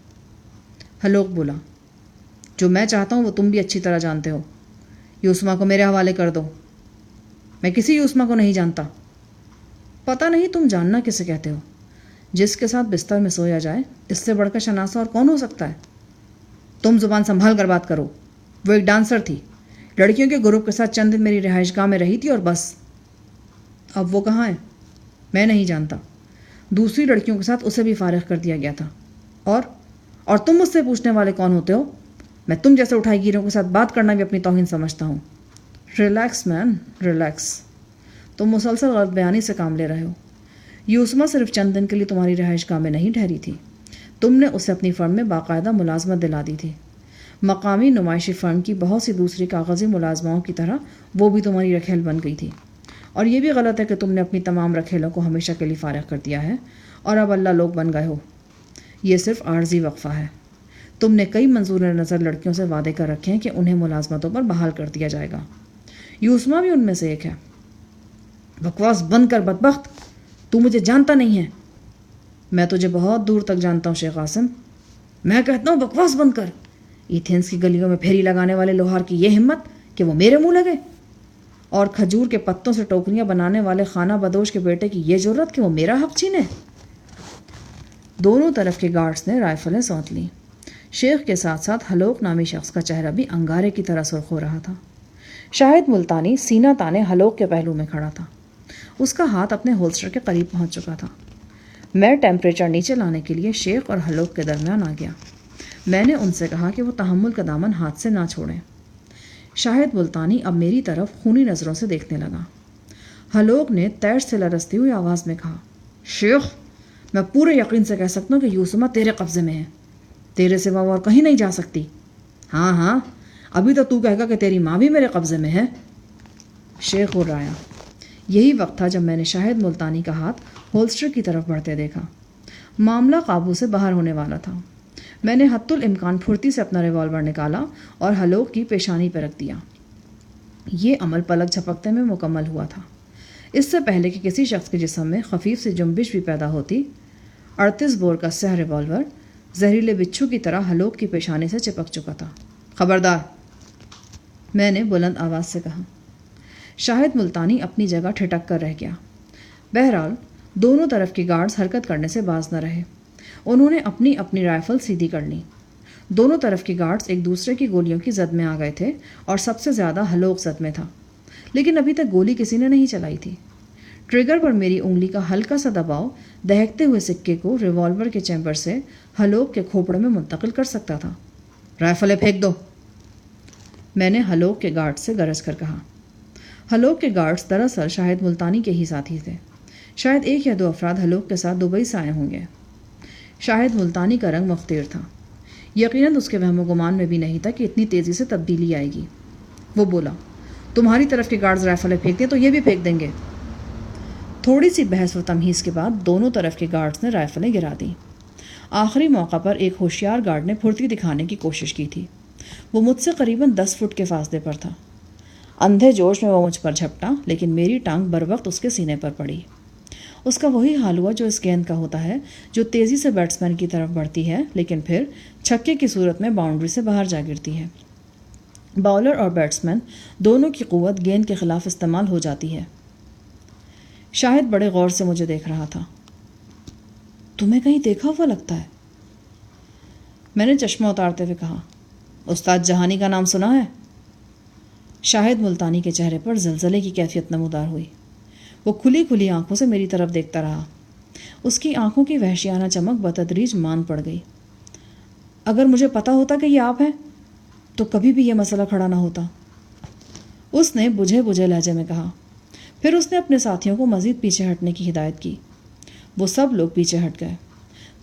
حلوق بولا، جو میں چاہتا ہوں وہ تم بھی اچھی طرح جانتے ہو۔ یوسما کو میرے حوالے کر دو۔ میں کسی یوسما کو نہیں جانتا۔ پتہ نہیں تم جاننا کسے کہتے ہو؟ جس کے ساتھ بستر میں سویا جائے، اس سے بڑھ کر شناسا اور کون ہو سکتا ہے؟ تم زبان سنبھال کر بات کرو۔ وہ ایک ڈانسر تھی، لڑکیوں کے گروپ کے ساتھ چند دن میری رہائش گاہ میں رہی تھی اور بس۔ اب وہ کہاں ہے؟ میں نہیں جانتا۔ دوسری لڑکیوں کے ساتھ اسے بھی فارغ کر دیا گیا تھا۔ اور تم مجھ سے پوچھنے والے کون ہوتے ہو؟ میں تم جیسے اٹھائی گیروں کے ساتھ بات کرنا بھی اپنی توہین سمجھتا ہوں۔ ریلیکس مین، ریلیکس۔ تم مسلسل غلط بیانی سے کام لے رہے ہو۔ یوسما صرف چند دن کے لیے تمہاری رہائش گاہ میں نہیں ٹھہری تھی، تم نے اسے اپنی فرم میں باقاعدہ ملازمت دلا دی تھی۔ مقامی نمائشی فرم کی بہت سی دوسری کاغذی ملازماؤں کی طرح وہ بھی تمہاری رکھیل بن گئی تھی۔ اور یہ بھی غلط ہے کہ تم نے اپنی تمام رکھیلوں کو ہمیشہ کے لیے فارغ کر دیا ہے اور اب اللہ لوگ بن گئے ہو۔ یہ صرف عارضی وقفہ ہے۔ تم نے کئی منظور نظر لڑکیوں سے وعدے کر رکھے ہیں کہ انہیں ملازمتوں پر بحال کر دیا جائے گا۔ یوسما بھی ان میں سے ایک ہے۔ بکواس بند کر بدبخت، تو مجھے جانتا نہیں ہے۔ میں تجھے بہت دور تک جانتا ہوں شیخ قاسم۔ میں کہتا ہوں بکواس بند کر۔ ایتھنز کی گلیوں میں پھیری لگانے والے لوہار کی یہ ہمت کہ وہ میرے منہ لگے، اور کھجور کے پتوں سے ٹوکریاں بنانے والے خانہ بدوش کے بیٹے کی یہ جرت کہ وہ میرا حق چھینے۔ دونوں طرف کے گارڈز نے رائفلیں سونت لیں۔ شیخ کے ساتھ ساتھ حلوق نامی شخص کا چہرہ بھی انگارے کی طرح سرخ ہو رہا تھا۔ شاہد ملتانی سینہ تانے حلوق کے پہلو میں کھڑا تھا۔ اس کا ہاتھ اپنے ہولسٹر کے قریب پہنچ چکا تھا۔ میں ٹیمپریچر نیچے لانے کے لیے شیخ اور حلوق کے درمیان آ گیا۔ میں نے ان سے کہا کہ وہ تحمل کا دامن ہاتھ سے نہ چھوڑیں۔ شاہد ملتانی اب میری طرف خونی نظروں سے دیکھنے لگا۔ حلوق نے تیر سے لرزتی ہوئی آواز میں کہا، شیخ، میں پورے یقین سے کہہ سکتا ہوں کہ یوسما تیرے قبضے میں ہے، تیرے سوا وہ اور کہیں نہیں جا سکتی۔ ہاں، ابھی تو کہے گا کہ تیری ماں بھی میرے قبضے میں ہے۔ شیخ ہرایا۔ یہی وقت تھا جب میں نے شاہد ملتانی کا ہاتھ ہولسٹر کی طرف بڑھتے دیکھا۔ معاملہ قابو سے باہر ہونے والا تھا۔ میں نے حتی الامکان پھرتی سے اپنا ریوالور نکالا اور حلوق کی پیشانی پہ رکھ دیا۔ یہ عمل پلک جھپکتے میں مکمل ہوا تھا۔ اس سے پہلے کہ کسی شخص کے جسم میں خفیف سی جنبش بھی پیدا ہوتی، 38 بور کا سہ ریوالور زہریلے بچھو کی طرح حلوق کی پیشانی سے چپک چکا تھا۔ خبردار، میں نے بلند آواز سے کہا۔ شاہد ملتانی اپنی جگہ ٹھٹک کر رہ گیا۔ بہرحال دونوں طرف کے گارڈز حرکت کرنے سے باز نہ رہے۔ انہوں نے اپنی اپنی رائفل سیدھی کر لی۔ دونوں طرف کے گارڈز ایک دوسرے کی گولیوں کی زد میں آ گئے تھے اور سب سے زیادہ حلوق زد میں تھا، لیکن ابھی تک گولی کسی نے نہیں چلائی تھی۔ ٹریگر پر میری انگلی کا ہلکا سا دباؤ دہکتے ہوئے سکے کو ریوالور کے چیمبر سے حلوق کے کھوپڑے میں منتقل کر سکتا تھا۔ رائفلیں پھینک دو، میں نے حلوق کے گارڈ سے گرج کر کہا۔ حلوق کے گارڈز دراصل شاہد ملتانی کے ہی ساتھی تھے۔ شاید 1 یا 2 افراد حلوق کے ساتھ دبئی سے آئے ہوں گے۔ شاہد ملتانی کا رنگ مختیر تھا۔ یقیناً اس کے وہم و گمان میں بھی نہیں تھا کہ اتنی تیزی سے تبدیلی آئے گی۔ وہ بولا، تمہاری طرف کے گارڈز رائفلیں پھینک دیں تو یہ بھی پھینک دیں گے۔ تھوڑی سی بحث و تمہیز کے بعد دونوں طرف کے گارڈز نے رائفلیں گرا دیں۔ آخری موقع پر ایک ہوشیار گارڈ نے پھرتی دکھانے کی کوشش کی تھی۔ وہ مجھ سے قریباً 10 فٹ کے فاصلے پر تھا۔ اندھے جوش میں وہ مجھ پر جھپٹا، لیکن میری ٹانگ بر وقت اس کے سینے پر پڑی۔ اس کا وہی حال ہوا جو اس گیند کا ہوتا ہے، جو تیزی سے بیٹسمین کی طرف بڑھتی ہے لیکن پھر چھکے کی صورت میں باؤنڈری سے باہر جا گرتی ہے۔ باؤلر اور بیٹسمین دونوں کی قوت گیند کے خلاف استعمال ہو جاتی ہے۔ شاہد بڑے غور سے مجھے دیکھ رہا تھا۔ تمہیں کہیں دیکھا ہوا لگتا ہے، میں نے چشمہ اتارتے ہوئے کہا۔ استاد جہانی کا نام سنا ہے؟ شاہد ملتانی کے چہرے پر زلزلے کی کیفیت نمودار ہوئی۔ وہ کھلی کھلی آنکھوں سے میری طرف دیکھتا رہا۔ اس کی آنکھوں کی وحشیانہ چمک بتدریج مان پڑ گئی۔ اگر مجھے پتا ہوتا کہ یہ آپ ہیں تو کبھی بھی یہ مسئلہ کھڑا نہ ہوتا، اس نے بجھے بجھے لہجے میں کہا۔ پھر اس نے اپنے ساتھیوں کو مزید پیچھے ہٹنے کی ہدایت کی۔ وہ سب لوگ پیچھے ہٹ گئے۔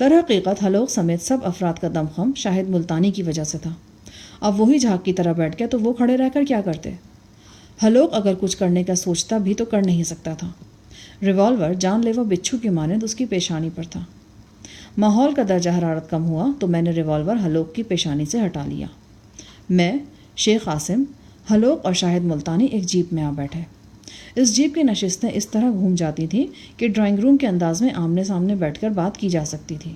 در حقیقت حلوق سمیت سب افراد کا دمخم شاہد ملتانی کی وجہ سے تھا۔ اب وہی جھاگ کی طرح بیٹھ گیا تو وہ کھڑے رہ کر کیا کرتے؟ حلوق اگر کچھ کرنے کا سوچتا بھی تو کر نہیں سکتا تھا۔ ریوالور جان لیوا بچھو کی مانند اس کی پیشانی پر تھا۔ ماحول کا درجہ حرارت کم ہوا تو میں نے ریوالور حلوق کی پیشانی سے ہٹا لیا۔ میں، شیخ قاسم، حلوق اور شاہد ملتانی ایک جیپ میں آ بیٹھے۔ اس جیپ کی نشستیں اس طرح گھوم جاتی تھیں کہ ڈرائنگ روم کے انداز میں آمنے سامنے بیٹھ کر بات کی جا سکتی تھی۔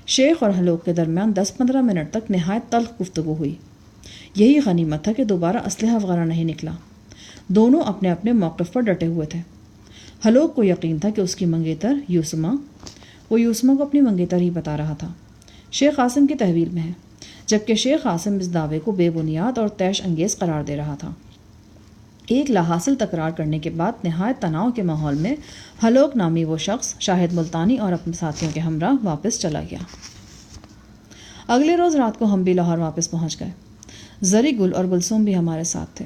شیخ اور حلوق کے درمیان 10-15 منٹ تک نہایت تلخ گفتگو ہوئی۔ یہی غنیمت تھا کہ دوبارہ اسلحہ وغیرہ نہیں نکلا۔ دونوں اپنے اپنے موقف پر ڈٹے ہوئے تھے۔ حلوق کو یقین تھا کہ اس کی منگیتر یوسما، وہ یوسما کو اپنی منگیتر ہی بتا رہا تھا، شیخ عاصم کی تحویل میں ہے، جبکہ شیخ عاصم اس دعوے کو بے بنیاد اور طیش انگیز قرار دے رہا تھا۔ ایک لاحاصل تکرار کرنے کے بعد نہایت تناؤ کے ماحول میں حلوق نامی وہ شخص شاہد ملتانی اور اپنے ساتھیوں کے ہمراہ واپس چلا گیا۔ اگلے روز رات کو ہم بھی لاہور واپس پہنچ گئے۔ زری گل اور کلثوم بھی ہمارے ساتھ تھے۔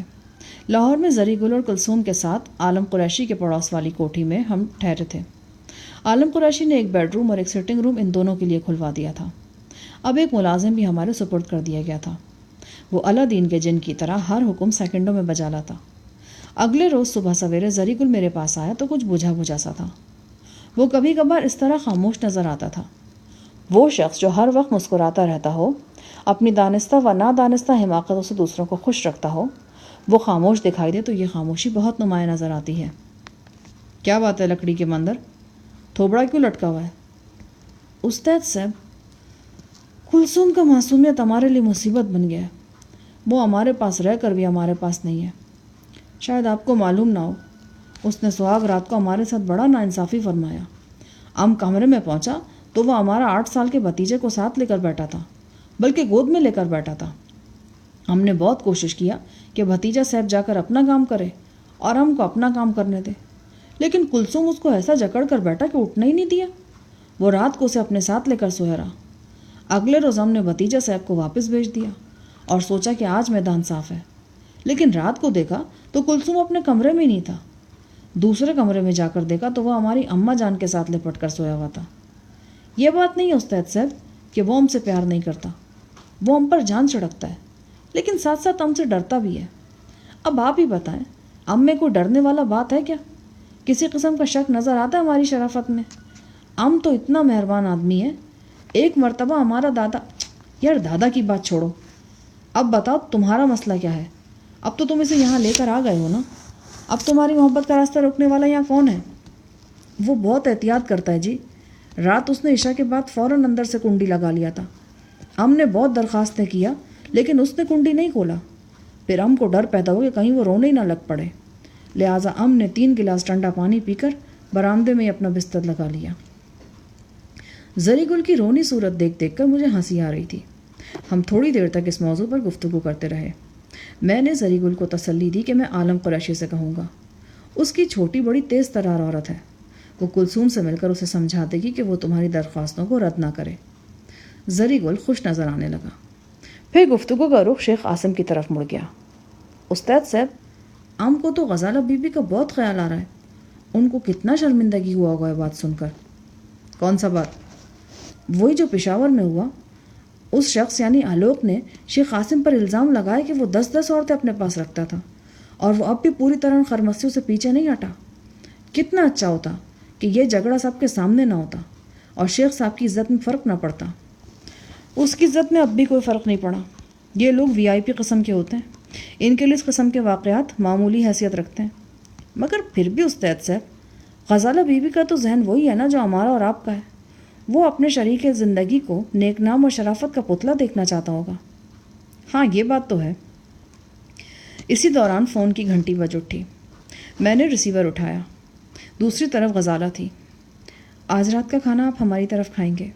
لاہور میں زری گل اور کلثوم کے ساتھ عالم قریشی کے پڑوس والی کوٹھی میں ہم ٹھہرے تھے۔ عالم قریشی نے ایک بیڈ روم اور ایک سٹنگ روم ان دونوں کے لیے کھلوا دیا تھا۔ اب ایک ملازم بھی ہمارے سپرد کر دیا گیا تھا۔ وہ الادین کے جن کی طرح ہر حکم سیکنڈوں میں بجا لاتا۔ اگلے روز صبح سویرے زری گل میرے پاس آیا تو کچھ بجھا بجھا سا تھا۔ وہ کبھی کبھار اس طرح خاموش نظر آتا تھا۔ وہ شخص جو ہر وقت مسکراتا رہتا ہو، اپنی دانستہ و نادانستہ حماقتوں سے دوسروں کو خوش رکھتا ہو، وہ خاموش دکھائی دے تو یہ خاموشی بہت نمایاں نظر آتی ہے۔ کیا بات ہے لکڑی کے مندر، تھوبڑا کیوں لٹکا ہوا ہے؟ استاد صاحب، کلثوم کا معصومیت ہمارے لیے مصیبت بن گیا ہے۔ وہ ہمارے پاس رہ کر بھی ہمارے پاس نہیں ہے۔ شاید آپ کو معلوم نہ ہو، اس نے سہاگ رات کو ہمارے ساتھ بڑا ناانصافی فرمایا۔ ہم کمرے میں پہنچا تو وہ ہمارا 8 سال کے بھتیجے کو ساتھ لے کر بیٹھا تھا، بلکہ گود میں لے کر بیٹھا تھا۔ ہم نے بہت کوشش کیا کہ بھتیجا صاحب جا کر اپنا کام کرے اور ہم کو اپنا کام کرنے دے، لیکن کلثوم اس کو ایسا جکڑ کر بیٹھا کہ اٹھنا ہی نہیں دیا۔ وہ رات کو اسے اپنے ساتھ لے کر سویا رہا۔ اگلے روز ہم نے بھتیجا صاحب کو واپس بھیج دیا اور سوچا کہ آج میدان صاف ہے، لیکن رات کو دیکھا تو کلثوم اپنے کمرے میں نہیں تھا۔ دوسرے کمرے میں جا کر دیکھا تو وہ ہماری اماں جان کے ساتھ لپٹ کر سویا ہوا تھا۔ یہ بات نہیں ہے استاد صاحب کہ وہ ہم سے پیار نہیں کرتا، وہ ہم پر جان چھڑکتا ہے، لیکن ساتھ ساتھ ہم سے ڈرتا بھی ہے۔ اب آپ ہی بتائیں، امّے کو ڈرنے والا بات ہے کیا؟ کسی قسم کا شک نظر آتا ہے ہماری شرافت میں؟ ہم تو اتنا مہربان آدمی ہے۔ ایک مرتبہ ہمارا دادا، یار دادا کی بات چھوڑو، اب بتاؤ تمہارا مسئلہ کیا ہے؟ اب تو تم اسے یہاں لے کر آ گئے ہو نا، اب تمہاری محبت کا راستہ روکنے والا یہاں کون ہے؟ وہ بہت احتیاط کرتا ہے جی۔ رات اس نے عشاء کے بعد فوراً اندر سے کنڈی لگا لیا تھا۔ ہم نے بہت درخواستیں کیا لیکن اس نے کنڈی نہیں کھولا۔ پھر ہم کو ڈر پیدا ہو کہ کہیں وہ رونے ہی نہ لگ پڑے، لہٰذا ہم نے 3 گلاس ٹھنڈا پانی پی کر برآمدے میں اپنا بستر لگا لیا۔ زری گل کی رونی صورت دیکھ دیکھ کر مجھے ہنسی آ رہی تھی۔ ہم تھوڑی دیر تک اس موضوع پر گفتگو کرتے رہے۔ میں نے زری گل کو تسلی دی کہ میں عالم قریشی سے کہوں گا، اس کی چھوٹی بڑی تیز ترار عورت ہے، وہ کلثوم سے مل کر اسے سمجھا دے گی کہ وہ تمہاری درخواستوں کو رد نہ کرے۔ زری گل خوش نظر آنے لگا۔ پھر گفتگو کا رخ شیخ عاصم کی طرف مڑ گیا۔ استاد صاحب، ہم کو تو غزالہ بی بی کا بہت خیال آ رہا ہے، ان کو کتنا شرمندگی ہوا ہوگا یہ بات سن کر۔ کون سا بات؟ وہی جو پشاور میں ہوا۔ اس شخص یعنی آلوک نے شیخ عاصم پر الزام لگایا کہ وہ 10 عورتیں اپنے پاس رکھتا تھا اور وہ اب بھی پوری طرح خرمستیوں سے پیچھے نہیں ہٹا۔ کتنا اچھا ہوتا کہ یہ جھگڑا سب کے سامنے نہ ہوتا اور شیخ صاحب کی عزت میں فرق نہ پڑتا۔ اس کی عزت میں اب بھی کوئی فرق نہیں پڑا۔ یہ لوگ VIP قسم کے ہوتے ہیں، ان کے لیے اس قسم کے واقعات معمولی حیثیت رکھتے ہیں۔ مگر پھر بھی استاد صاحب، غزالہ بی بی کا تو ذہن وہی ہے نا جو ہمارا اور آپ کا ہے۔ وہ اپنے شریک زندگی کو نیک نام اور شرافت کا پتلا دیکھنا چاہتا ہوگا۔ ہاں یہ بات تو ہے۔ اسی دوران فون کی گھنٹی بج اٹھی۔ میں نے ریسیور اٹھایا۔ دوسری طرف غزالہ تھی۔ آج رات کا کھانا آپ ہماری طرف کھائیں گے۔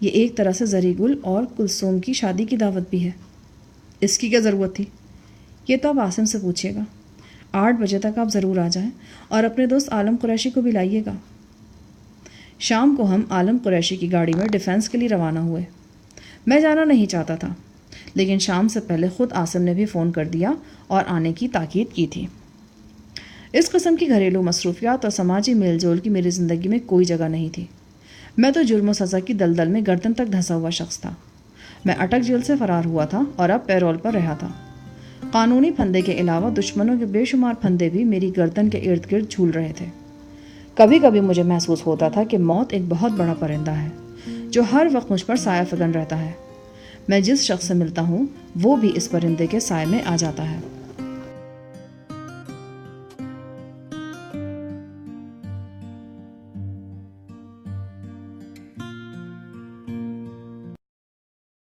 یہ ایک طرح سے زری گل اور کلثوم کی شادی کی دعوت بھی ہے۔ اس کی کیا ضرورت تھی؟ یہ تو آپ عاصم سے پوچھیے گا۔ 8 بجے تک آپ ضرور آ جائیں اور اپنے دوست عالم قریشی کو بھی لائیے گا۔ شام کو ہم عالم قریشی کی گاڑی میں ڈیفینس کے لیے روانہ ہوئے۔ میں جانا نہیں چاہتا تھا، لیکن شام سے پہلے خود عاصم نے بھی فون کر دیا اور آنے کی تاکید کی تھی۔ اس قسم کی گھریلو مصروفیات اور سماجی میل جول کی میری زندگی میں کوئی جگہ نہیں تھی۔ میں تو جرم و سزا کی دلدل میں گردن تک دھنسا ہوا شخص تھا۔ میں اٹک جیل سے فرار ہوا تھا اور اب پیرول پر رہا تھا۔ قانونی پھندے کے علاوہ دشمنوں کے بے شمار پھندے بھی میری گردن کے ارد گرد جھول رہے تھے۔ کبھی کبھی مجھے محسوس ہوتا تھا کہ موت ایک بہت بڑا پرندہ ہے جو ہر وقت مجھ پر سایہ فگن رہتا ہے۔ میں جس شخص سے ملتا ہوں وہ بھی اس پرندے کے سائے میں آ جاتا ہے۔